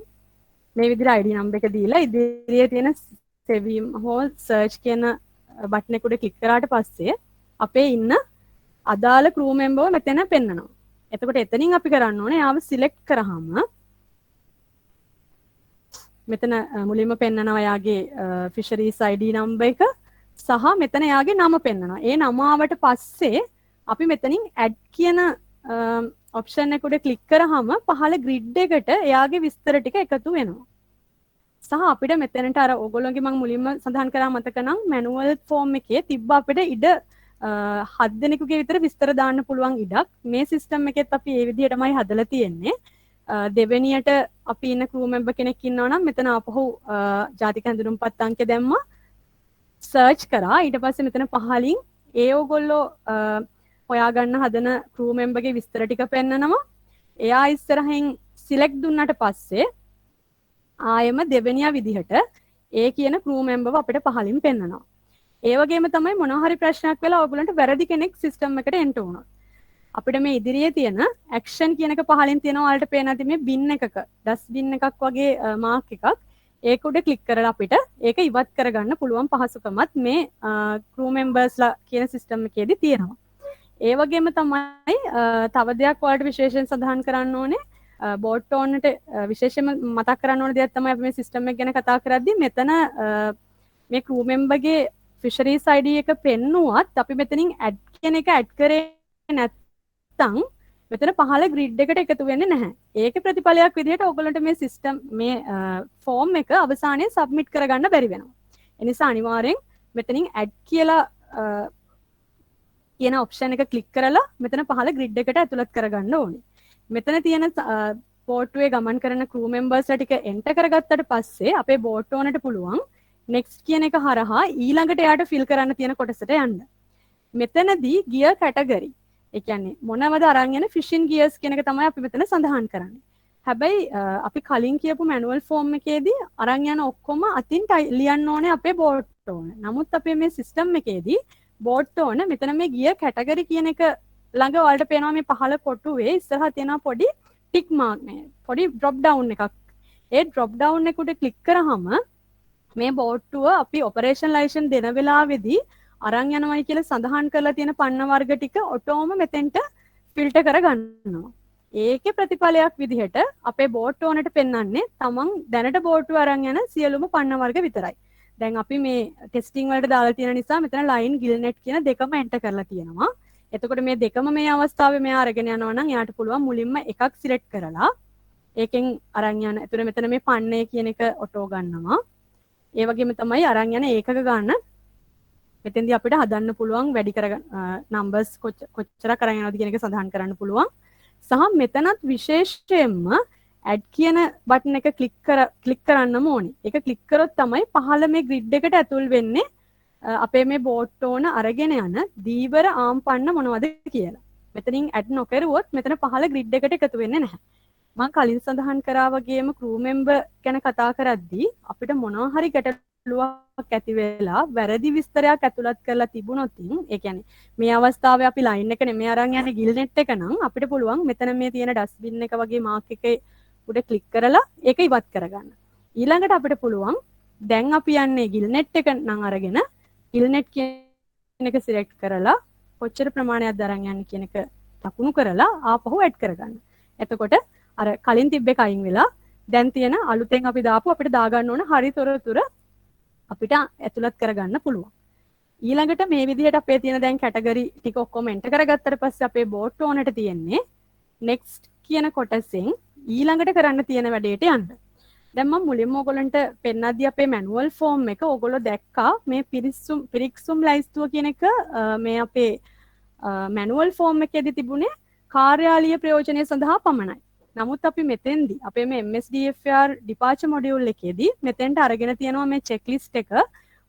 Speaker 4: මේ විදිහට ID number එක දීලා ඉදිරියේ තියෙන සෙවීම් හෝ සර්ච් කියන බටන් එක උඩ ක්ලික් කරාට පස්සේ අපේ ඉන්න අදාළ ක්‍රූ මෙම්බර් මෙතන පෙන්නනවා. එතකොට එතනින් අපි කරන්න ඕනේ ආව සිලෙක්ට් කරාම මෙතන මුලින්ම පෙන්නනවා යාගේ ෆිෂරීස් ID number එක සහ මෙතන එයාගේ නම පෙන්නනවා. ඒ නම ආවට පස්සේ අපි මෙතනින් add කියන ඔප්ෂන් එක උඩ ක්ලික් කරාම පහළ grid එකට එයාගේ විස්තර ටික එකතු වෙනවා. සහ අපිට මෙතනට අර ඕගොල්ලෝගේ මම මුලින්ම සඳහන් කරා මතක නම් මැනුවල් ෆෝම් එකේ තිබ්බ අපිට ඉඩ 7 දෙනෙකුගේ විතර විස්තර දාන්න පුළුවන් ඉඩක්. මේ සිස්ටම් එකෙත් අපි ඒ විදිහටමයි හදලා තියෙන්නේ. දෙවෙනියට අපි ඉන්න ක්‍රූ මෙම්බර් කෙනෙක් ඉන්නවා නම් මෙතන ආපහු ජාතික හැඳුනුම්පත් අංකය දැම්මා සර්ච් කරා ඊට පස්සේ මෙතන පහලින් ඒ ඕගොල්ලෝ හොයාගන්න හදන ක්‍රූ මෙම්බර්ගේ විස්තර ටික පෙන්නනවා. එයා ඉස්සරහින් සිලෙක්ට් දුන්නාට පස්සේ ආයෙම දෙවෙනියා විදිහට ඒ කියන ක්‍රූ මෙම්බර්ව අපිට පහලින් පෙන්නනවා. ඒ වගේම තමයි මොනවා හරි ප්‍රශ්නයක් වෙලා ඔයගොල්ලන්ට වැරදි කෙනෙක් සිස්ටම් එකට එන්ටර් වුණා. අපිට මේ ඉදිරියේ තියෙන ඇක්ෂන් කියන එක පහලින් තියෙනවා. ඔයාලට පේන ඇති මේ බින් එකක ඩස්බින් එකක් වගේ මාක් එකක්. ඒක උඩ ක්ලික් කරලා අපිට ඒක ඉවත් කරගන්න පුළුවන් පහසුකමත් මේ ක්‍රූ මෙම්බර්ස්ලා කියන සිස්ටම් එකේදී තියෙනවා. ඒ වගේම තමයි තව දෙයක් ඔයාලට විශේෂයෙන් සඳහන් කරන්න ඕනේ බෝට් ඕනට විශේෂයෙන්ම මතක් කරන්න ඕන දෙයක් තමයි අපි මේ සිස්ටම් එක ගැන කතා කරද්දී මෙතන මේ ක්‍රූ මෙම්බර්ගේ ෆිෂරීස් ID එක පෙන්නුවත් අපි මෙතනින් ඇඩ් කියන එක ඇඩ් කරේ නැත්නම් මෙතන පහළ ග්‍රිඩ් එකට එකතු වෙන්නේ නැහැ. ඒකේ ප්‍රතිඵලයක් විදිහට ඔයගොල්ලන්ට මේ සිස්ටම් මේ ෆෝම් එක අවසානයේ සබ්මිට් කරගන්න බැරි වෙනවා. ඒ නිසා අනිවාර්යෙන් මෙතනින් ඇඩ් කියලා කියන ඔප්ෂන් එක ක්ලික් කරලා මෙතන පහළ ග්‍රිඩ් එකට ඇතුළත් කරගන්න ඕනේ. මෙතන තියෙන බෝට්ටුවේ ගමන් කරන ක්‍රූ මෙම්බර්ස්ලා ටික එන්ටර් කරගත්තට පස්සේ අපේ බෝට් ඕනට පුළුවන් නෙක්ස්ට් කියන එක හරහා ඊළඟට එයාට ෆිල් කරන්න තියෙන කොටසට යන්න. මෙතනදී ගියර් කැටගරි. ඒ කියන්නේ මොනවද අරන් යන ෆිෂින් ගියර්ස් කියන එක තමයි අපි මෙතන සඳහන් කරන්නේ. හැබැයි අපි කලින් කියපු මැනුවල් ෆෝම් එකේදී අරන් යන ඔක්කොම අතින් ලියන්න ඕනේ අපේ බෝට් ඕන. නමුත් අපේ මේ සිස්ටම් එකේදී බෝට් ඕන මෙතන මේ ගියර් කැටගරි කියන එක ළඟ ඔයාලට පේනවා මේ පහළ කොටුවේ ඉස්සරහා තියෙනවා පොඩි ටික් මාක් නේ. පොඩි ඩ්‍රොප් ඩවුන් එකක්. ඒ ඩ්‍රොප් ඩවුන් එකට ක්ලික් කරාම මේ බෝට්ටුව අපි ඔපරේෂන් ලයිසන් දෙන වෙලාවේදී අරන් යනවයි කියලා සඳහන් කරලා තියෙන පන්න වර්ග ටික ඔටෝම මෙතෙන්ට ෆිල්ටර් කරගන්නවා. ඒකේ ප්‍රතිඵලයක් විදිහට අපේ බෝට් ඕනට පෙන්වන්නේ තමන් දැනට බෝට්ටුව අරන් යන සියලුම පන්න වර්ග විතරයි. දැන් අපි මේ ටෙස්ටිං වලට දාලා තියෙන නිසා මෙතන ලයින් ගිල්නෙට් කියන දෙකම එන්ටර් කරලා තියෙනවා. එතකොට මේ දෙකම මේ අවස්ථාවේ මෙයා අරගෙන යනවා නම් එයාට පුළුවන් මුලින්ම එකක් සිලෙක්ට් කරලා ඒකෙන් අරන් යන. එතකොට මෙතන මේ පන්නේ කියන එක ඔටෝ ගන්නවා. ඒ වගේම තමයි අරන් යන ඒකක ගන්න මෙතෙන්දී අපිට හදන්න පුළුවන් වැඩි කරගන්න නම්බර්ස් කොච්චර කරන් යනවද කියන එක සඳහන් කරන්න පුළුවන්. සහ මෙතනත් විශේෂයෙන්ම ඇඩ් කියන බටන් එක ක්ලික් කරන්නම ඕනේ. ඒක ක්ලික් කරොත් තමයි පහළ මේ ග්‍රිඩ් එකට ඇතුල් වෙන්නේ අපේ මේ බෝට් ඕන අරගෙන යන දීවර ආම් පන්න මොනවද කියලා. මෙතනින් ඇඩ් නොකරුවොත් මෙතන පහළ ග්‍රිඩ් එකට එකතු වෙන්නේ නැහැ. මම කලින් සඳහන් කරා වගේම ක්‍රූ මෙම්බර් ගැන කතා කරද්දී අපිට මොනවා හරි ගැටලුවක් ඇති වෙලා වැරදි විස්තරයක් ඇතුළත් කරලා තිබුණොත් ඒ කියන්නේ මේ අවස්ථාවේ අපි ලයින් එක නෙමෙයි අරන් යන්නේ ගිල්නෙට් එක නම් අපිට පුළුවන් මෙතන මේ තියෙන ඩස්බින් එක වගේ මාක් එකේ උඩ ක්ලික් කරලා ඒක ඉවත් කරගන්න. ඊළඟට අපිට පුළුවන් දැන් අපි යන්නේ ගිල්නෙට් එක නම් අරගෙන ගිල්නෙට් කියන එක සිලෙක්ට් කරලා කොච්චර ප්‍රමාණයක් දරන් යන්නේ කියන එක ලකුණු කරලා ආපහු ඇඩ් කරගන්න. එතකොට අර කලින් තිබ්බ එක අයින් වෙලා දැන් තියෙන අලුතෙන් අපි දාපු අපිට දාගන්න ඕන හරි තොරතුර අපිට ඇතුළත් කරගන්න පුළුවන්. ඊළඟට මේ විදිහට අපේ තියෙන දැන් කැටගරි ටික ඔක්කොම එන්ටර් කරගත්තට පස්සේ අපේ බෝට් ඕනට තියෙන්නේ next කියන කොටසෙන් ඊළඟට කරන්න තියෙන වැඩේට යන්න. දැන් මම මුලින්ම ඔයගොල්ලන්ට පෙන්නද්දී අපේ මැනුවල් ෆෝම් එක ඔයගොල්ලෝ දැක්කා මේ පිරික්සුම් ලයිස්තුව කියන එක මේ අපේ මැනුවල් ෆෝම් එකේදී තිබුණේ කාර්යාලීය ප්‍රයෝජනය සඳහා පමණයි. නමුත් අපි මෙතෙන්දී අපේ මේ MSDFR ඩිපාචර් මොඩියුල් එකේදී මෙතෙන්ට අරගෙන තියෙනවා මේ චෙක්ලිස්ට් එක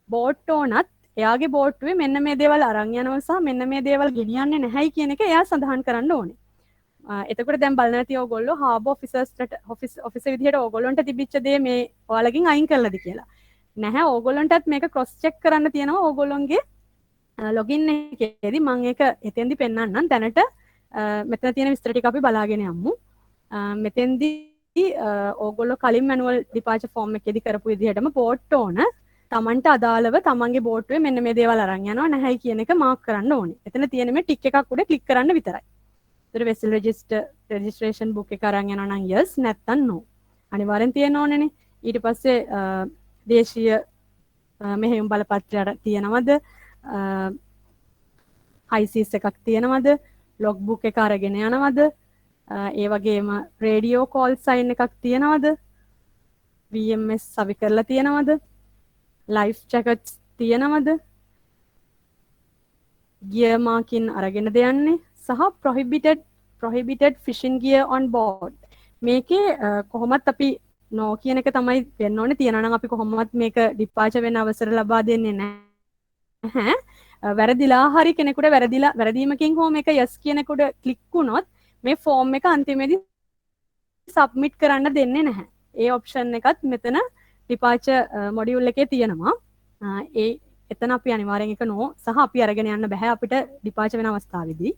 Speaker 4: බෝට් ඕනත් එයාගේ බෝට්ටුවේ මෙන්න මේ දේවල් අරන් යනවා සහ මෙන්න මේ දේවල් ගෙනියන්නේ නැහැයි කියන එක එයා සඳහන් කරන්න ඕනේ. එතකොට දැන් බලන්න ඇති ඔයගොල්ලෝ හාබ් ඔෆිසර්ස්ට ඔෆිස් විදිහට ඔයගොල්ලන්ට තිබිච්ච දේ මේ ඔයාලගෙන් අයින් කළාද කියලා. නැහැ ඕගොල්ලන්ටත් මේක ක්‍රොස් චෙක් කරන්න තියෙනවා ඕගොල්ලන්ගේ ලොගින් එකේදී මම ඒක එතෙන්දී පෙන්නන්නම්. දැනට මෙතන තියෙන විස්තර ටික අපි බලාගෙන යමු. මෙතෙන්දී ඕගොල්ලෝ කලින් මැනුවල් ඩිපාචර් ෆෝම් එකේදී කරපු විදිහටම බෝට් ඕන තමන්ට අදාළව තමන්ගේ බෝට්ටුවේ මෙන්න මේ දේවල් අරන් යනවා නැහැයි කියන එක මාක් කරන්න ඕනේ. එතන තියෙන මේ ටික් එකක් උඩ ක්ලික් කරන්න විතරයි. ඒතර වෙසල් රෙජිස්ට්‍රේෂන් බුක් එක අරන් යනවා නම් yes නැත්නම් no. අනිවාර්යෙන් තියෙන්න ඕනේනේ. ඊට පස්සේ දේශීය මෙහෙයුම් බලපත්‍රය තියෙනවද? හයිසීස් එකක් තියෙනවද? ලොග් බුක් එක අරගෙන යනවද? ඒ වගේම රේඩියෝ කෝල් සයින් එකක් තියෙනවද? VMS සවි කරලා තියෙනවද? ලයිෆ් ජැකට්ස් තියෙනවද? ගියර් මාකින් අරගෙනද යන්නේ? සහ prohibited fishing gear on board. මේකේ කොහොමත් අපි no කියන එක තමයි වෙන්න ඕනේ. තියනවා නම් අපි කොහොමවත් මේක ඩිපාචර් වෙන්න අවසර ලබා දෙන්නේ නැහැ. වැරදිලා හරි කෙනෙකුට වැරදීමකින් හෝ මේක yes කියනකොට ක්ලික් වුණොත් මේ ෆෝම් එක අන්තිමේදී සබ්මිට් කරන්න දෙන්නේ නැහැ. ඒ ඔප්ෂන් එකත් මෙතන ඩිපාචර් මොඩියුල් එකේ තියෙනවා. එතන අපි අනිවාර්යෙන් එක no සහ අපි අරගෙන යන්න බෑ අපිට ඩිපාචර් වෙන අවස්ථාවේදී.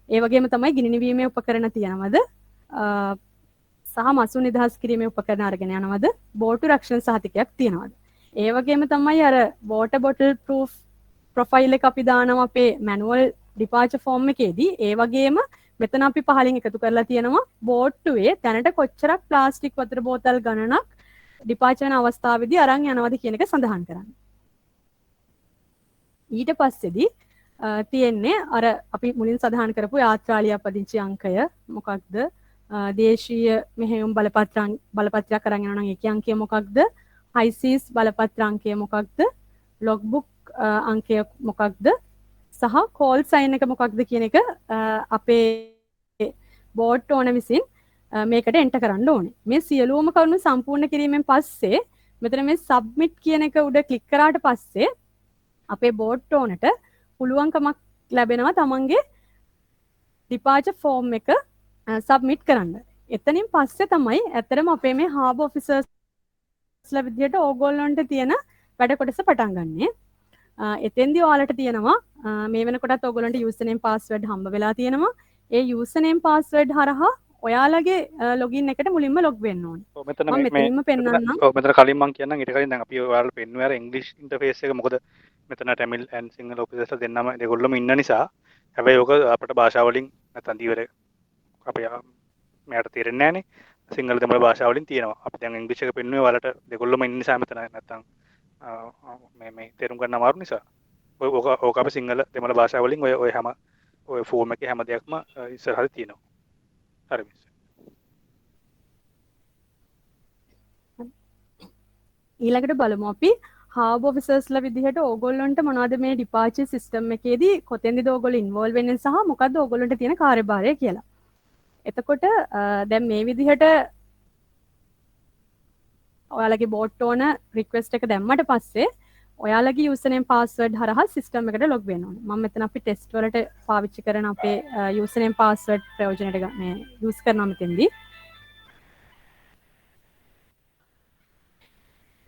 Speaker 4: ඒ වගේම තමයි ගිනි නිවීමේ උපකරණ තියෙනවද? සහ මසු නිදහස් කිරීමේ උපකරණ අරගෙන යනවද? බෝට්ටු රක්ෂණ සහතිකයක් තියෙනවද? ඒ වගේම තමයි අර water bottle proof profile එක අපි දානවා අපේ manual departure form එකේදී. ඒ වගේම මෙතන අපි පහලින් එකතු කරලා තියෙනවා බෝට්ටුවේ දැනට කොච්චරක් ප්ලාස්ටික් වතුර බෝතල් ගණනක් departure වෙන අවස්ථාවේදී අරන් යනවද කියන එක සඳහන් කරන්න. ඊට පස්සේදී තියෙන්නේ අර අපි මුලින් සඳහන් කරපු යාත්‍රාලිය පදිංචි අංකය මොකක්ද? දේශීය මෙහෙයුම් බලපත්‍රයක් අරන් යනවා නම් ඒකේ අංකය මොකක්ද? HISIS බලපත්‍ර අංකය මොකක්ද? logbook අංකය මොකක්ද? සහ call sign එක මොකක්ද කියන එක අපේ බෝඩ් ඕන විසින් මේකට එන්ටර් කරන්න ඕනේ. මේ සියලුම කරුණු සම්පූර්ණ කිරීමෙන් පස්සේ මෙතන මේ submit කියන එක උඩ ක්ලික් කරාට පස්සේ අපේ බෝඩ් ඕනට පුළුවන්කමක් ලැබෙනවා තමන්ගේ departure form එක සබ්මිට් කරන්න. එතනින් පස්සේ තමයි ඇත්තටම අපේ මේ harbor officersලා විදියට ඕගොල්ලන්ට තියෙන වැඩ කොටස පටන් ගන්නෙ. එතෙන්දී ඔයාලට තියෙනවා මේ වෙනකොටත් ඔයගොල්ලන්ට username password හම්බ වෙලා තියෙනවා. ඒ username password හරහා ඔයාලගේ login එකට මුලින්ම log වෙන්න ඕනේ.
Speaker 2: ඔව් මෙතන
Speaker 4: මම මෙතනින්ම පෙන්නන්නම්.
Speaker 2: ඔව් මෙතන කලින් මම කියන්නම් ඊට කලින් දැන් අපි ඔයාලට පෙන්නුවේ අර ඉංග්‍රීසි ඉන්ටර්ෆේස් එක මොකද මෙතන ටැමිල් ඇන්ඩ් සිංහල ඔෆිසර්ස්ලා දෙන්නම දෙගොල්ලම ඉන්න නිසා හැබැයි ඔක අපිට භාෂා වලින් නැත්නම් දීවර අපේ මෙයාට තේරෙන්නේ නැහනේ සිංහල දෙමළ භාෂා වලින් තියෙනවා. අපි දැන් ඉංග්‍රීසි එක පෙන්නුවේ ඔයාලට දෙගොල්ලම ඉන්න නිසා මෙතන නැත්නම් මේ තේරුම් ගන්න අමාරු නිසා ඕක අපි සිංහල දෙමළ භාෂා වලින් ඔය හැම ඔය ෆෝම් එකේ හැම දෙයක්ම ඉස්සරහට තියෙනවා. හරි මිස්.
Speaker 4: ඊළඟට බලමු අපි harbor officersලා විදිහට ඕගොල්ලන්ට මොනවද මේ departure system එකේදී කොතෙන්ද ඕගොල්ලෝ involve වෙන්නේ සහ මොකද්ද ඕගොල්ලන්ට තියෙන කාර්යභාරය කියලා. එතකොට දැන් මේ විදිහට ඔයාලගේ බෝට් ඕන රික්වෙස්ට් එක දැම්මට පස්සේ ඔයාලගේ username password හරහා system එකට log වෙන්න ඕනේ. මම මෙතන අපි test වලට පාවිච්චි කරන අපේ username password ප්‍රයෝජනයට මේ use කරනවා මෙතෙන්දී.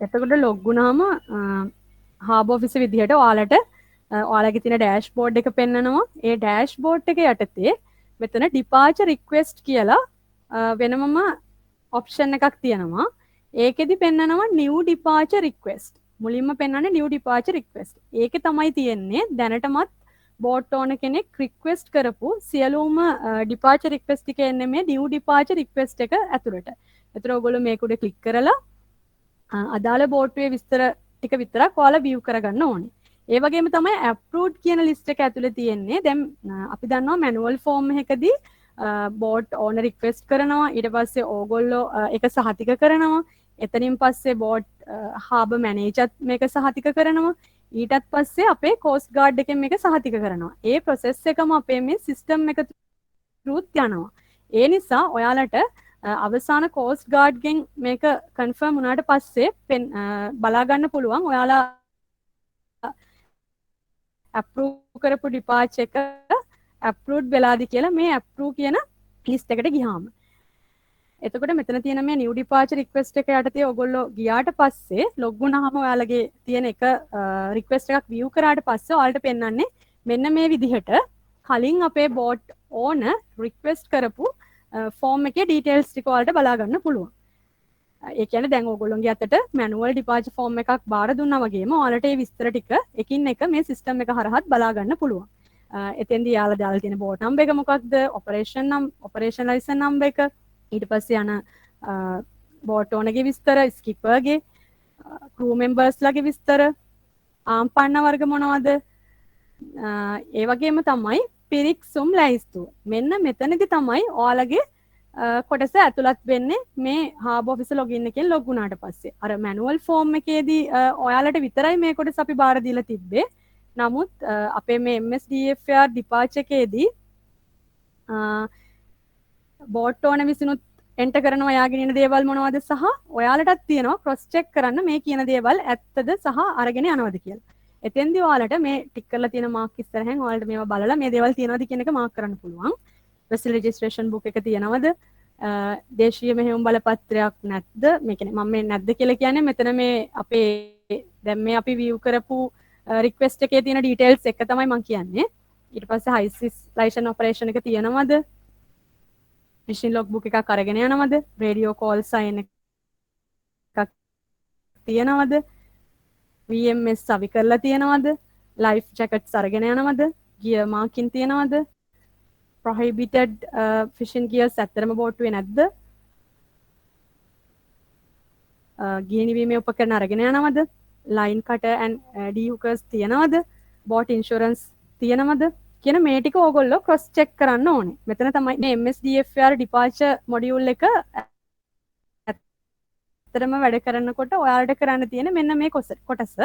Speaker 4: එතකොට log වුණාම harbor office විදිහට ඔයාලට ඔයාලගේ තියෙන dashboard එක පෙන්නනවා. ඒ dashboard එක යටතේ මෙතන departure request කියලා වෙනමම option එකක් තියෙනවා. ඒකෙදි පෙන්නනවා new departure request. මුලින්ම පෙන්වන්නේ new departure request. ඒකේ තමයි තියෙන්නේ දැනටමත් බෝට් ඕන කෙනෙක් request කරපු සියලුම departure request ටික එන්නේ මේ new departure request එක ඇතුළට. ඒතර ඔයගොල්ලෝ මේක උඩ click කරලා අදාළ බෝට්ටුවේ විස්තර ටික විතරක් ඔයාලා view කරගන්න ඕනේ. ඒ වගේම තමයි approved කියන list එක ඇතුලේ තියෙන්නේ. දැන් අපි දන්නවා manual form එකකදී බෝට් ඕන request කරනවා. ඊට පස්සේ ඕගොල්ලෝ ඒක සහතික කරනවා. එතනින් පස්සේ බෝට් harbor manager මේක සහතික කරනවා. ඊටත් පස්සේ අපේ coast guard එකෙන් මේක සහතික කරනවා. ඒ process එකම අපේ මේ system එක through යනවා. ඒ නිසා ඔයාලට අවසාන coast guard ගෙන් මේක confirm වුණාට පස්සේ බලා ගන්න පුළුවන් ඔයාලා approve කරපු departure එක approved වෙලාද කියලා මේ approve කියන list එකට ගියාම. එතකොට මෙතන තියෙන මේ new departure request එක යටතේ ඔයගොල්ලෝ ගියාට පස්සේ log වුණාම ඔයාලගේ තියෙන එක request එකක් view කරාට පස්සේ ඔයාලට පෙන්වන්නේ මෙන්න මේ විදිහට කලින් අපේ bot ඕන request කරපු form එකේ details ටික ඔයාලට බලා ගන්න පුළුවන්. ඒ කියන්නේ දැන් ඔයගොල්ලෝගේ අතට manual departure form එකක් බාර දුන්නා වගේම ඔයාලට මේ විස්තර ටික එකින් එක මේ system එක හරහාත් බලා ගන්න පුළුවන්. එතෙන්දී යාලා දාලා තියෙන bot number එක මොකක්ද? operation license number එක ඊට පස්සේ යන බෝට් ඕනගේ විස්තර, ස්කිපර්ගේ, crew members-ලාගේ විස්තර, ආම්පන්න වර්ග මොනවද? ඒ වගේම තමයි පිරික්සුම් ලැයිස්තුව. මෙන්න මෙතනදී තමයි ඔයාලගේ කොටස ඇතුළත් වෙන්නේ මේ harbor office login එකෙන් log වුණාට පස්සේ. අර manual form එකේදී ඔයාලට විතරයි මේ කොටස අපි බාර දීලා තිබ්බේ. නමුත් අපේ මේ MSDFR departure එකේදී බෝට් ඕන විසිනුත් එන්ටර් කරනවා යාගෙන ඉන්න දේවල් මොනවද සහ ඔයාලටත් තියෙනවා ක්‍රොස් චෙක් කරන්න මේ කියන දේවල් ඇත්තද සහ අරගෙන යනවද කියලා. එතෙන්දී ඔයාලට මේ ටික් කරලා තියෙන මාක් ඉස්සරහෙන් ඔයාලට මේවා බලලා මේ දේවල් තියෙනවද කියන එක මාක් කරන්න පුළුවන්. vessel registration book එක තියෙනවද? දේශීය මෙහෙයුම් බලපත්‍රයක් නැද්ද? මේ කියන්නේ මම මේ නැද්ද කියලා කියන්නේ මෙතන මේ අපේ දැන් මේ අපි view කරපු request එකේ තියෙන details එක තමයි මම කියන්නේ. ඊට පස්සේ HISIS license operation එක තියෙනවද? machine logbook එකක් අරගෙන යනවද? radio call sign එකක් තියෙනවද? VMS සවි කරලා තියෙනවද? life jackets අරගෙන යනවද? gear marking තියෙනවද? prohibited fishing gears ඇත්තටම බෝට්ටුවේ නැද්ද? ගිය නිවීමේ උපකරණ අරගෙන යනවද? line cutter and dehookers තියෙනවද? boat insurance තියෙනවද කියන මේ ටික ඕගොල්ලෝ ක්‍රොස් චෙක් කරන්න ඕනේ. මෙතන තමයි මේ MSDFR departure module එක ඇත්තටම වැඩ කරනකොට ඔයාලට කරන්න තියෙන මෙන්න මේ කොටස.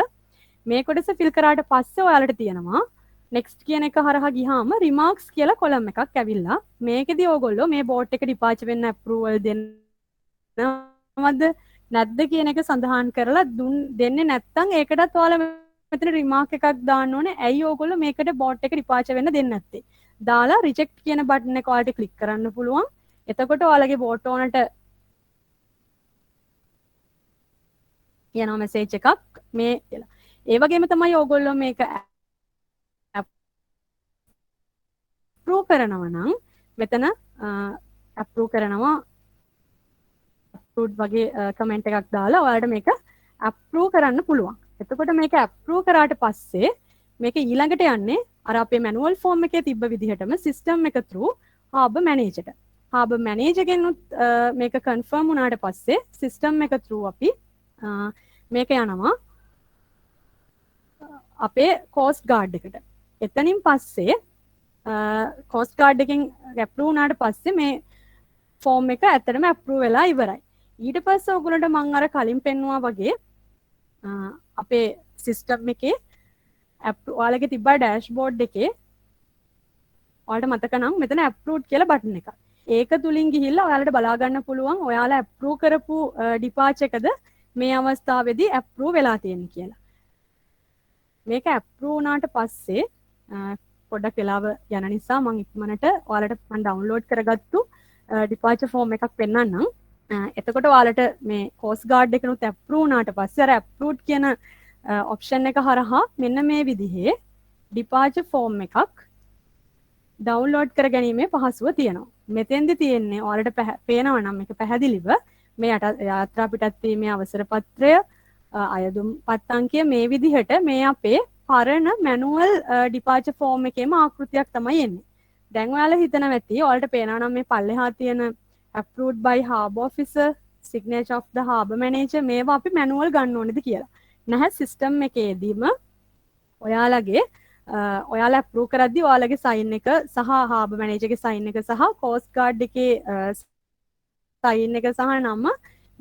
Speaker 4: මේ කොටස ෆිල් කරාට පස්සේ ඔයාලට තියෙනවා next කියන එක හරහා ගියාම remarks කියලා කොලම් එකක් ඇවිල්ලා මේකෙදි ඕගොල්ලෝ මේ බෝට් එක departure වෙන්න approval දෙන්නවද නැද්ද කියන එක සඳහන් කරලා දෙන්නේ නැත්නම් ඒකටත් ඔයාලා මෙතන රිමාර්ක් එකක් දාන්න ඕනේ. ඇයි ඕගොල්ලෝ මේකට බෝට් එක රිපාචර් වෙන්න දෙන්නේ නැත්තේ? දාලා රිජෙක්ට් කියන බටන් එක ඔයාලට ක්ලික් කරන්න පුළුවන්. එතකොට ඔයාලගේ බෝට් ඕනට යනවා මෙසේජ් එකක් මේ කියලා. ඒ වගේම තමයි ඕගොල්ලෝ මේක අප්‍රූව් කරනවා නම් මෙතන අප්‍රූව් කරනවා අප්‍රූව් වගේ කමෙන්ට් එකක් දාලා ඔයාලට මේක අප්‍රූව් කරන්න පුළුවන්. එතකොට මේක අප්‍රූව් කරාට පස්සේ මේක ඊළඟට යන්නේ අර අපේ මැනුවල් ෆෝම් එකේ තිබ්බ විදිහටම සිස්ටම් එක through Harbour Manager ට. Harbour Manager ගෙන් මේක කන්ෆර්ම් වුණාට පස්සේ සිස්ටම් එක through අපි මේක යනවා අපේ කෝස්ට් ගාඩ් එකට. එතනින් පස්සේ කෝස්ට් ගාඩ් එකෙන් අප්‍රූව් වුණාට පස්සේ මේ ෆෝම් එක ඇත්තටම අප්‍රූව් වෙලා ඉවරයි. ඊට පස්සේ ඔයගොල්ලන්ට මම අර කලින් පෙන්නුවා වගේ අපේ සිස්ටම් එකේ ඔයාලගේ තිබ්බා ඩෑෂ්බෝඩ් එකේ ඔයාලට මතක නම් මෙතන අප්‍රූව්ඩ් කියලා බටන් එකක්. ඒක තුලින් ගිහිල්ලා ඔයාලට බලා ගන්න පුළුවන් ඔයාලා අප්‍රූව් කරපු ඩිපාචර් එකද මේ අවස්ථාවේදී අප්‍රූව් වෙලා තියෙන්නේ කියලා. මේක අප්‍රූව් වුණාට පස්සේ පොඩ්ඩක් වෙලාව යන නිසා මම ඉක්මනට ඔයාලට මම ඩවුන්ලෝඩ් කරගත්තු ඩිපාචර් ෆෝම් එකක් පෙන්නන්නම්. එතකොට ඔයාලට මේ කෝස්ට් ගාඩ් එකනොත් අප්‍රූව් වුණාට පස්සේ අර අප්‍රූව්ඩ් කියන ඔප්ෂන් එක හරහා මෙන්න මේ විදිහේ ඩිපාචර් ෆෝම් එකක් ඩවුන්ලෝඩ් කර ගැනීමේ පහසුව තියෙනවා. මෙතෙන්දි තියෙන්නේ ඔයාලට පේනවා නම් මේක පැහැදිලිව මේ යාත්‍රා පිටත්වීමේ අවසර පත්‍රය අයදුම් පත් අංකය මේ විදිහට මේ අපේ පරණ මැනුවල් ඩිපාචර් ෆෝම් එකේම ආකෘතියක් තමයි එන්නේ. දැන් ඔයාලා හිතනවා ඇති ඔයාලට පේනවා නම් මේ පල්ලෙහා තියෙන approved by Harbour Officer, signature of the Harbour Manager මේවා අපි මැනුවල් ගන්න ඕනේද කියලා. නැහැ සිස්ටම් එකේදීම ඔයාලගේ ඔයාලා අප්‍රූව් කරද්දී ඔයාලගේ සයින් එක සහ Harbour Manager ගේ සයින් එක සහ Coast Guard එකේ සයින් එක සහ නම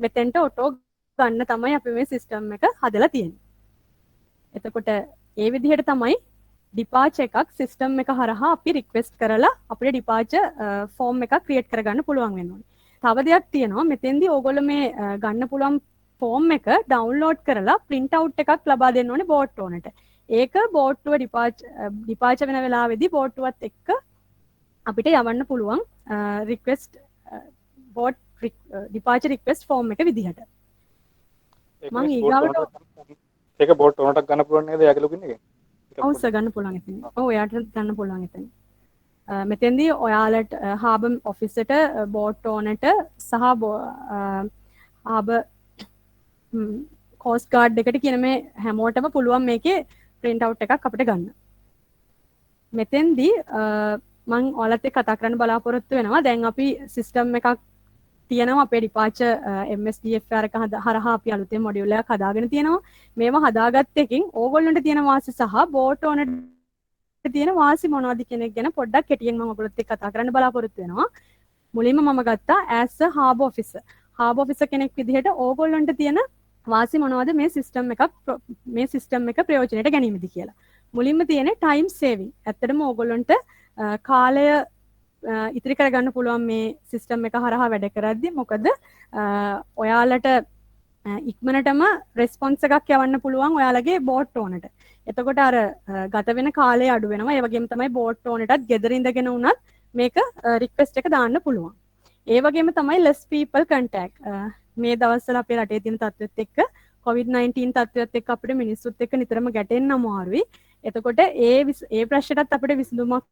Speaker 4: මෙතෙන්ට ඔටෝ ගන්න තමයි අපි මේ සිස්ටම් එක හදලා තියෙන්නේ. එතකොට ඒ විදිහට තමයි ඩිපාචර් එකක් සිස්ටම් එක හරහා අපි රික්වෙස්ට් කරලා අපේ ඩිපාචර් ෆෝම් එකක් ක්‍රියේට් කරගන්න පුළුවන් වෙනවා. තව දෙයක් තියෙනවා මෙතෙන්දී ඕගොල්ලෝ මේ ගන්න පුළුවන් ෆෝම් එක ඩවුන්ලෝඩ් කරලා print out එකක් ලබා දෙන්න ඕනේ බෝට් ඕනට. ඒක බෝට්ටුව ඩිපාචර් වෙන වෙලාවේදී බෝට්ටුවත් එක්ක අපිට යවන්න පුළුවන් request boat departure request form එක විදිහට. මම ඊගාවට
Speaker 2: ඒක බෝට් ඕනටක් ගන්න පුළුවන් නේද යාගේ ලොගින් එකෙන්?
Speaker 4: ඔව් සර් ගන්න පුළුවන් එතන. ඔව් එයාට ගන්න පුළුවන් එතන. මෙතෙන්දී ඔයාලට හාබර් ඔෆිසට බෝට් ඕනට සහ හාබර් කෝස්ට් ගාඩ් එකට කියන මේ හැමෝටම පුළුවන් මේකේ print out එකක් අපිට ගන්න. මෙතෙන්දී මම ඔයාලත් එක්ක කතා කරන්න බලාපොරොත්තු වෙනවා. දැන් අපි සිස්ටම් එකක් තියෙනවා අපේ ඩිපාචර් MSDFR එක හරහා අපි අලුතෙන් මොඩියුල් එකක් හදාගෙන තියෙනවා. මේවා හදාගත්ත එකකින් ඕගොල්ලන්ට තියෙන වාසි සහ බෝට් ඕනට තියෙන වාසි මොනවද කියන එක ගැන පොඩ්ඩක් කෙටියෙන් මම ඔයගොල්ලොත් එක්ක කතා කරන්න බලාපොරොත්තු වෙනවා. මුලින්ම මම ගත්තා as a Harbour Officer. Harbour Officer කෙනෙක් විදිහට ඕගොල්ලන්ට තියෙන වාසි මොනවද මේ සිස්ටම් එක ප්‍රයෝජනයට ගැනීමදී කියලා. මුලින්ම තියෙන time saving. ඇත්තටම ඕගොල්ලන්ට කාලය ඉතිරි කරගන්න පුළුවන් මේ සිස්ටම් එක හරහා වැඩ කරද්දී. මොකද ඔයාලට ඉක්මනටම රෙස්පොන්ස් එකක් යවන්න පුළුවන් ඔයාලගේ බෝට් ඕනට. එතකොට අර ගත වෙන කාලය අඩු වෙනවා. ඒ වගේම තමයි බෝට් ඕනටත් ගෙදර ඉඳගෙන වුණත් මේක රික්වෙස්ට් එක දාන්න පුළුවන්. ඒ වගේම තමයි less people contact. මේ දවස්වල අපේ රටේ තියෙන තත්ත්වෙත් එක්ක COVID-19 තත්ත්වයක් එක්ක අපිට මිනිස්සුත් එක්ක නිතරම ගැටෙන්න අමාරුයි. එතකොට ඒ ප්‍රශ්නටත් අපිට විසඳුමක්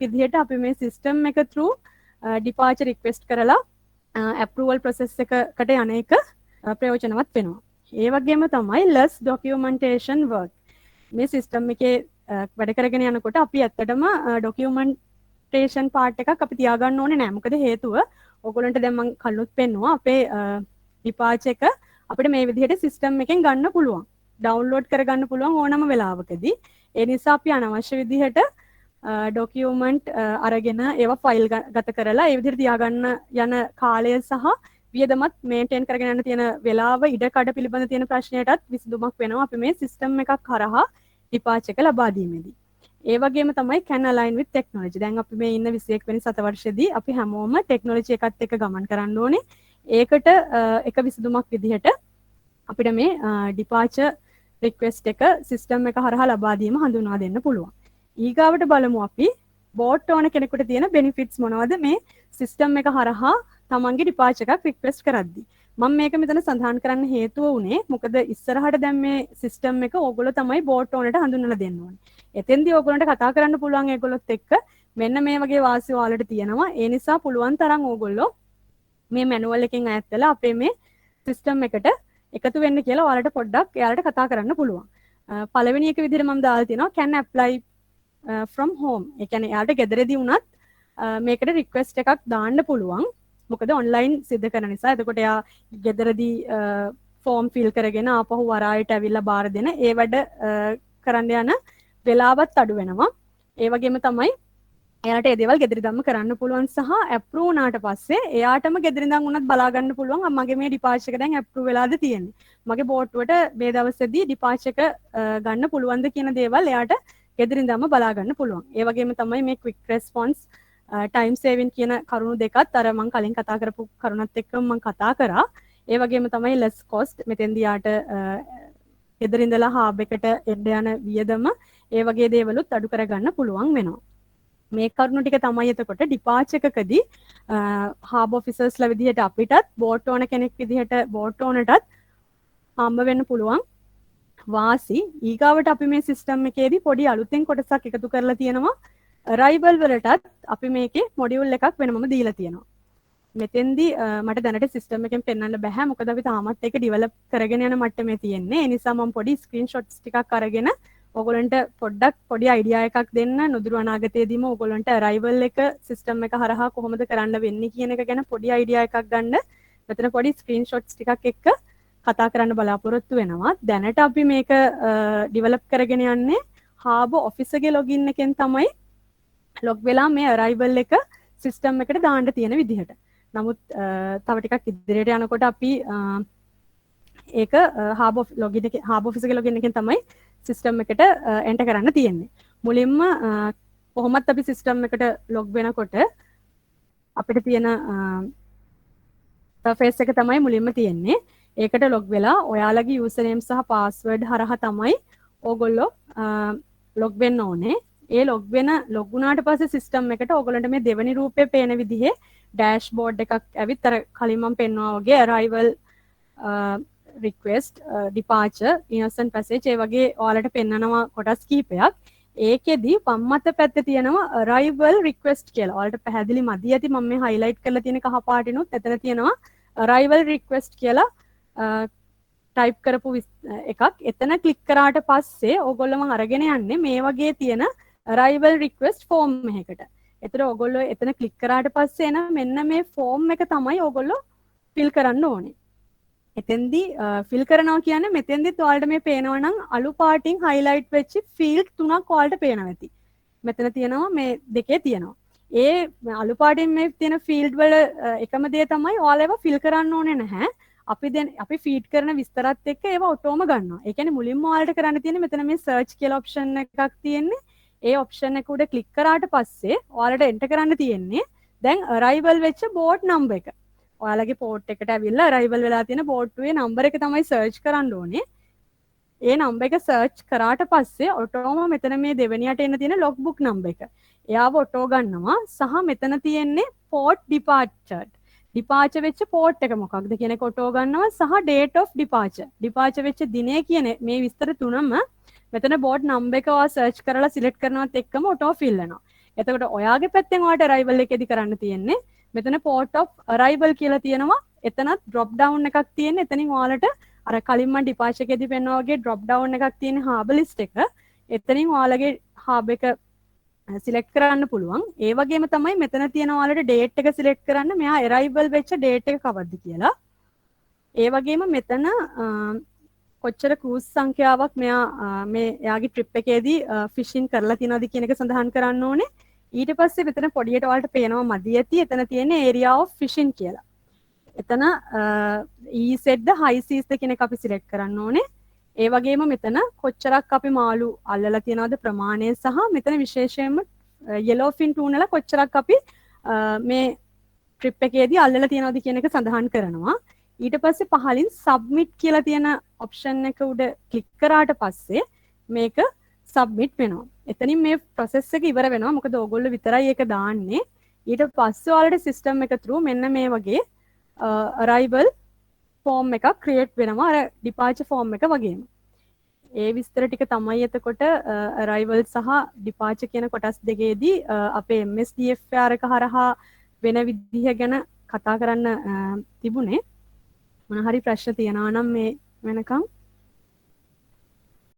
Speaker 4: විදිහට අපි මේ සිස්ටම් එක through departure request කරලා approval process එකකට යන එක ප්‍රයෝජනවත් වෙනවා. ඒ වගේම තමයි less documentation work. මේ සිස්ටම් එකේ වැඩ කරගෙන යනකොට අපි ඇත්තටම documentation part එකක් අපි තියාගන්න ඕනේ නෑ. මොකද හේතුව ඔයගොල්ලන්ට දැන් මම කලිනුත් පෙන්නුවා අපේ departure එක අපිට මේ විදිහට සිස්ටම් එකෙන් ගන්න පුළුවන්. ඩවුන්ලෝඩ් කරගන්න පුළුවන් ඕනම වෙලාවකදී. ඒ නිසා අපි අනවශ්‍ය විදිහට ඩොකියුමන්ට් අරගෙන ඒවා ෆයිල් ගත කරලා ඒ විදිහට තියාගන්න යන කාලය සහ වියදමත් මේන්ටේන් කරගෙන යන්න තියෙන වෙලාව ඉඩකඩ පිළිබඳ තියෙන ප්‍රශ්නයටත් විසඳුමක් වෙනවා අපි මේ සිස්ටම් එකක් හරහා ඩිපාච් එක ලබා දීමේදී. ඒ වගේම තමයි can align with technology. දැන් අපි මේ ඉන්න 21 වෙනි සතවර්ෂයේදී අපි හැමෝම ටෙක්නොලොජි එකත් එක්ක ගමන් කරන්න ඕනේ. ඒකට එක විසඳුමක් විදිහට අපිට මේ ඩිපාචර් රික්වෙස්ට් එක සිස්ටම් එක හරහා ලබා දීම හඳුන්වා දෙන්න පුළුවන්. ඊගාවට බලමු අපි බෝට් ඕන කෙනෙකුට තියෙන බෙනිෆිට්ස් මොනවද මේ සිස්ටම් එක හරහා තමන්ගේ ඩිපාච් එකක් රික්වෙස්ට් කරද්දී. මම මේක මෙතන සඳහන් කරන්න හේතුව උනේ මොකද ඉස්සරහට දැන් මේ සිස්ටම් එක ඕගොල්ලෝ තමයි බෝට් ඕනට හඳුන්වලා දෙන්න ඕනේ. එතෙන්දී ඕගොල්ලන්ට කතා කරන්න පුළුවන් ඒගොල්ලොත් එක්ක මෙන්න මේ වගේ වාසි ඔයාලට තියෙනවා. ඒ නිසා පුළුවන් තරම් ඕගොල්ලෝ මේ මැනුවල් එකෙන් ඈත් වෙලා අපේ මේ සිස්ටම් එකට එකතු වෙන්න කියලා ඔයාලට පොඩ්ඩක් එයාලට කතා කරන්න පුළුවන්. පළවෙනි එක විදිහට මම දාලා තියෙනවා can apply from home. ඒ කියන්නේ එයාලට ගෙදරදී වුණත් මේකට රික්වෙස්ට් එකක් දාන්න පුළුවන්. මොකද ඔන්ලයින් සිද්ධ කරන නිසා. එතකොට එයා ගෙදරදී ෆෝම් ෆිල් කරගෙන ආපහු වරායට ඇවිල්ලා බාර දෙන ඒ වැඩ කරන්න යන වෙලාවත් අඩු වෙනවා. ඒ වගේම තමයි එයාට ඒ දේවල් ගෙදරදීම කරන්න පුළුවන් සහ ඇප්‍රූව් වුණාට පස්සේ එයාටම ගෙදරින්දන් වුණත් බලා ගන්න පුළුවන් මගේ මේ ඩිපාච් එක දැන් ඇප්‍රූව් වෙලාද තියෙන්නේ. මගේ බෝට්ටුවට මේ දවසේදී ඩිපාච් එක ගන්න පුළුවන්ද කියන දේවල් එයාට ගෙදරින්දම බලා ගන්න පුළුවන්. ඒ වගේම තමයි මේ ක්වික් රෙස්පොන්ස් ටයිම් සේවින් කියන කරුණු දෙකත් අර මම කලින් කතා කරපු කරුණත් එක්කම මම කතා කරා. ඒ වගේම තමයි less cost මෙතෙන්දී යාට ගෙදරින්දලා හාබ් එකට එන්න යන වියදම ඒ වගේ දේවලුත් අඩු කරගන්න පුළුවන් වෙනවා. මේ කරුණු ටික තමයි එතකොට ඩිපාච් එකකදී හාබ් ඔෆිසර්ස්ලා විදිහට අපිටත් බෝට් ඕන කෙනෙක් විදිහට බෝට් ඕනටත් හම්බ වෙන්න පුළුවන් වාසි. ඊගාවට අපි මේ සිස්ටම් එකේදී පොඩි අලුතෙන් කොටසක් එකතු කරලා තියෙනවා. රයිවල් වලටත් අපි මේකේ මොඩියුල් එකක් වෙනමම දීලා තියෙනවා. මෙතෙන්දී මට දැනට සිස්ටම් එකෙන් පෙන්වන්න බෑ මොකද අපි තාමත් ඒක ඩිවෙලොප් කරගෙන යන මට්ටමේ තියෙන්නේ. ඒ නිසා මම පොඩි ස්ක්‍රීන්ෂොට්ස් ටිකක් අරගෙන ඔයගොල්ලන්ට පොඩ්ඩක් පොඩි අයිඩියා එකක් දෙන්න. නුදුරු අනාගතයේදීම ඔයගොල්ලන්ට රයිවල් එක සිස්ටම් එක හරහා කොහොමද කරන්න වෙන්නේ කියන එක ගැන පොඩි අයිඩියා එකක් ගන්න මෙතන පොඩි ස්ක්‍රීන්ෂොට්ස් ටිකක් එක්ක කතා කරන්න බලාපොරොත්තු වෙනවා. දැනට අපි මේක ඩිවෙලොප් කරගෙන යන්නේ හාබ් ඔෆිස් එකේ ලොගින් එකෙන් තමයි ලොග් වෙලා මේ අරයිවල් එක සිස්ටම් එකට දාන්න තියෙන විදිහට. නමුත් තව ටිකක් ඉදිරියට යනකොට අපි ඒක හාබ් ඔෆිස් එකේ ලොගින් එකෙන් තමයි සිස්ටම් එකට එන්ටර් කරන්න තියෙන්නේ. මුලින්ම කොහොමත් අපි සිස්ටම් එකට ලොග් වෙනකොට අපිට තියෙන ඉන්ටර්ෆේස් එක තමයි මුලින්ම තියෙන්නේ. ඒකට ලොග් වෙලා ඔයාලගේ යූසර් නේම් සහ පාස්වර්ඩ් හරහා තමයි ඕගොල්ලෝ ලොග් වෙන්න ඕනේ. ඒ ලොග් වුණාට පස්සේ සිස්ටම් එකට ඕගොල්ලන්ට මේ දෙවෙනි රූපේ පේන විදිහේ ඩෑෂ්බෝඩ් එකක් ඇවිත් අර කලින් මම පෙන්වුවා වගේ arrival request departure innocent passage ඒ වගේ ඔයාලට පෙන්නනවා කොටස් කිහිපයක්. ඒකෙදි පම්මත පැත්තේ තියෙනවා arrival request කියලා. ඔයාලට පැහැදිලි මදි ඇති මම මේ highlight කරලා තියෙන කහ පාටිනුත් එතන තියෙනවා arrival request කියලා ටයිප් කරපු එකක්. එතන ක්ලික් කරාට පස්සේ ඕගොල්ලෝ මම අරගෙන යන්නේ මේ වගේ තියෙන arrival request form එකකට. එතන ඕගොල්ලෝ එතන ක්ලික් කරාට පස්සේ එන මෙන්න මේ form එක තමයි ඕගොල්ලෝ fill කරන්න ඕනේ. එතෙන්දී fill කරනවා කියන්නේ මෙතෙන්දිත් ඔයාලට මේ පේනවා නම් අලු පාටින් highlight වෙච්ච field තුනක් ඔයාලට පේනවා ඇති. මෙතන තියෙනවා මේ දෙකේ තියෙනවා. ඒ අලු පාටින් මේ තියෙන field වල එකම දේ තමයි ඔයාලා ඒවා fill කරන්න ඕනේ නැහැ. අපි ෆීඩ් කරන විස්තරත් එක්ක ඒවා ඔටෝම ගන්නවා. ඒ කියන්නේ මුලින්ම ඔයාලට කරන්න තියෙන්නේ මෙතන මේ සර්ච් කියලා ඔප්ෂන් එකක් තියෙන්නේ. ඒ ඔප්ෂන් එක උඩ ක්ලික් කරාට පස්සේ ඔයාලට එන්ටර් කරන්න තියෙන්නේ දැන් arrival වෙච්ච බෝට් නම්බර් එක. ඔයාලගේ පෝට් එකට ඇවිල්ලා arrival වෙලා තියෙන බෝට්ටුවේ නම්බර් එක තමයි සර්ච් කරන්න ඕනේ. ඒ නම්බර් එක සර්ච් කරාට පස්සේ ඔටෝම මෙතන මේ දෙවෙනියට එන්න තියෙන log book නම්බර් එක. එයාව ඔටෝ ගන්නවා සහ මෙතන තියෙන්නේ port departure. ඩිපාචර් වෙච්ච පෝට් එක මොකක්ද කියන එක ඔටෝ ගන්නවා සහ date of departure. ඩිපාචර් වෙච්ච දිනය කියන මේ විස්තර තුනම මෙතන බෝඩ් නම්බර් එක ඔයා සර්ච් කරලා සිලෙක්ට් කරනවත් එක්කම ඔටෝ ෆිල් වෙනවා. එතකොට ඔයාගේ පැත්තෙන් ඔයාට arrival එකේදී කරන්න තියෙන්නේ මෙතන port of arrival කියලා තියෙනවා. එතනත් drop down එකක් තියෙන. එතනින් ඔයාලට අර කලින් මම ඩිපාචර් එකේදී පෙන්වනා වගේ drop down එකක් තියෙන hub list එක. එතනින් ඔයාලගේ hub එක සිලෙක්ට් කරන්න පුළුවන්. ඒ වගේම තමයි මෙතන තියෙන ඔයාලට date එක සිලෙක්ට් කරන්න මෙහා arrival වෙච්ච date එක කවද්ද කියලා. ඒ වගේම මෙතන කොච්චර ක්‍රූස් සංඛ්‍යාවක් මෙයා මේ එයාගේ ට්‍රිප් එකේදී ෆිෂින් කරලා තියෙනවද කියන එක සඳහන් කරන්න ඕනේ. ඊට පස්සේ මෙතන පොඩියට ඔයාලට පේනවා මදි ඇති එතන තියෙන ඒරියා ඔෆ් ෆිෂින් කියලා. එතන EZ high seas කියන එක අපි සිලෙක්ට් කරන්න ඕනේ. ඒ වගේම මෙතන කොච්චරක් අපි මාළු අල්ලලා තියනවද ප්‍රමාණය සහ මෙතන විශේෂයෙන්ම yellow fin tuna කොච්චරක් අපි මේ ට්‍රිප් එකේදී අල්ලලා තියනවද කියන එක සඳහන් කරනවා. ඊට පස්සේ පහලින් සබ්මිට් කියලා තියෙන ඔප්ෂන් එක උඩ ක්ලික් කරාට පස්සේ මේක සබ්මිට් වෙනවා. එතනින් මේ ප්‍රොසෙස් එක ඉවර වෙනවා. මොකද ඕගොල්ලෝ විතරයි ඒක දාන්නේ. ඊට පස්සේ ඔයාලට සිස්ටම් එක through මෙන්න මේ වගේ arrival form එකක් ක්‍රියේට් වෙනවා. අර departure form එක වගේම. ඒ විස්තර ටික තමයි එතකොට arrival සහ departure කියන කොටස් දෙකේදී අපේ MSDFR එක හරහා වෙන විදිහ ගැන කතා කරන්න තිබුණේ. මොන හරි ප්‍රශ්න තියනවා නම් මේ වෙනකම්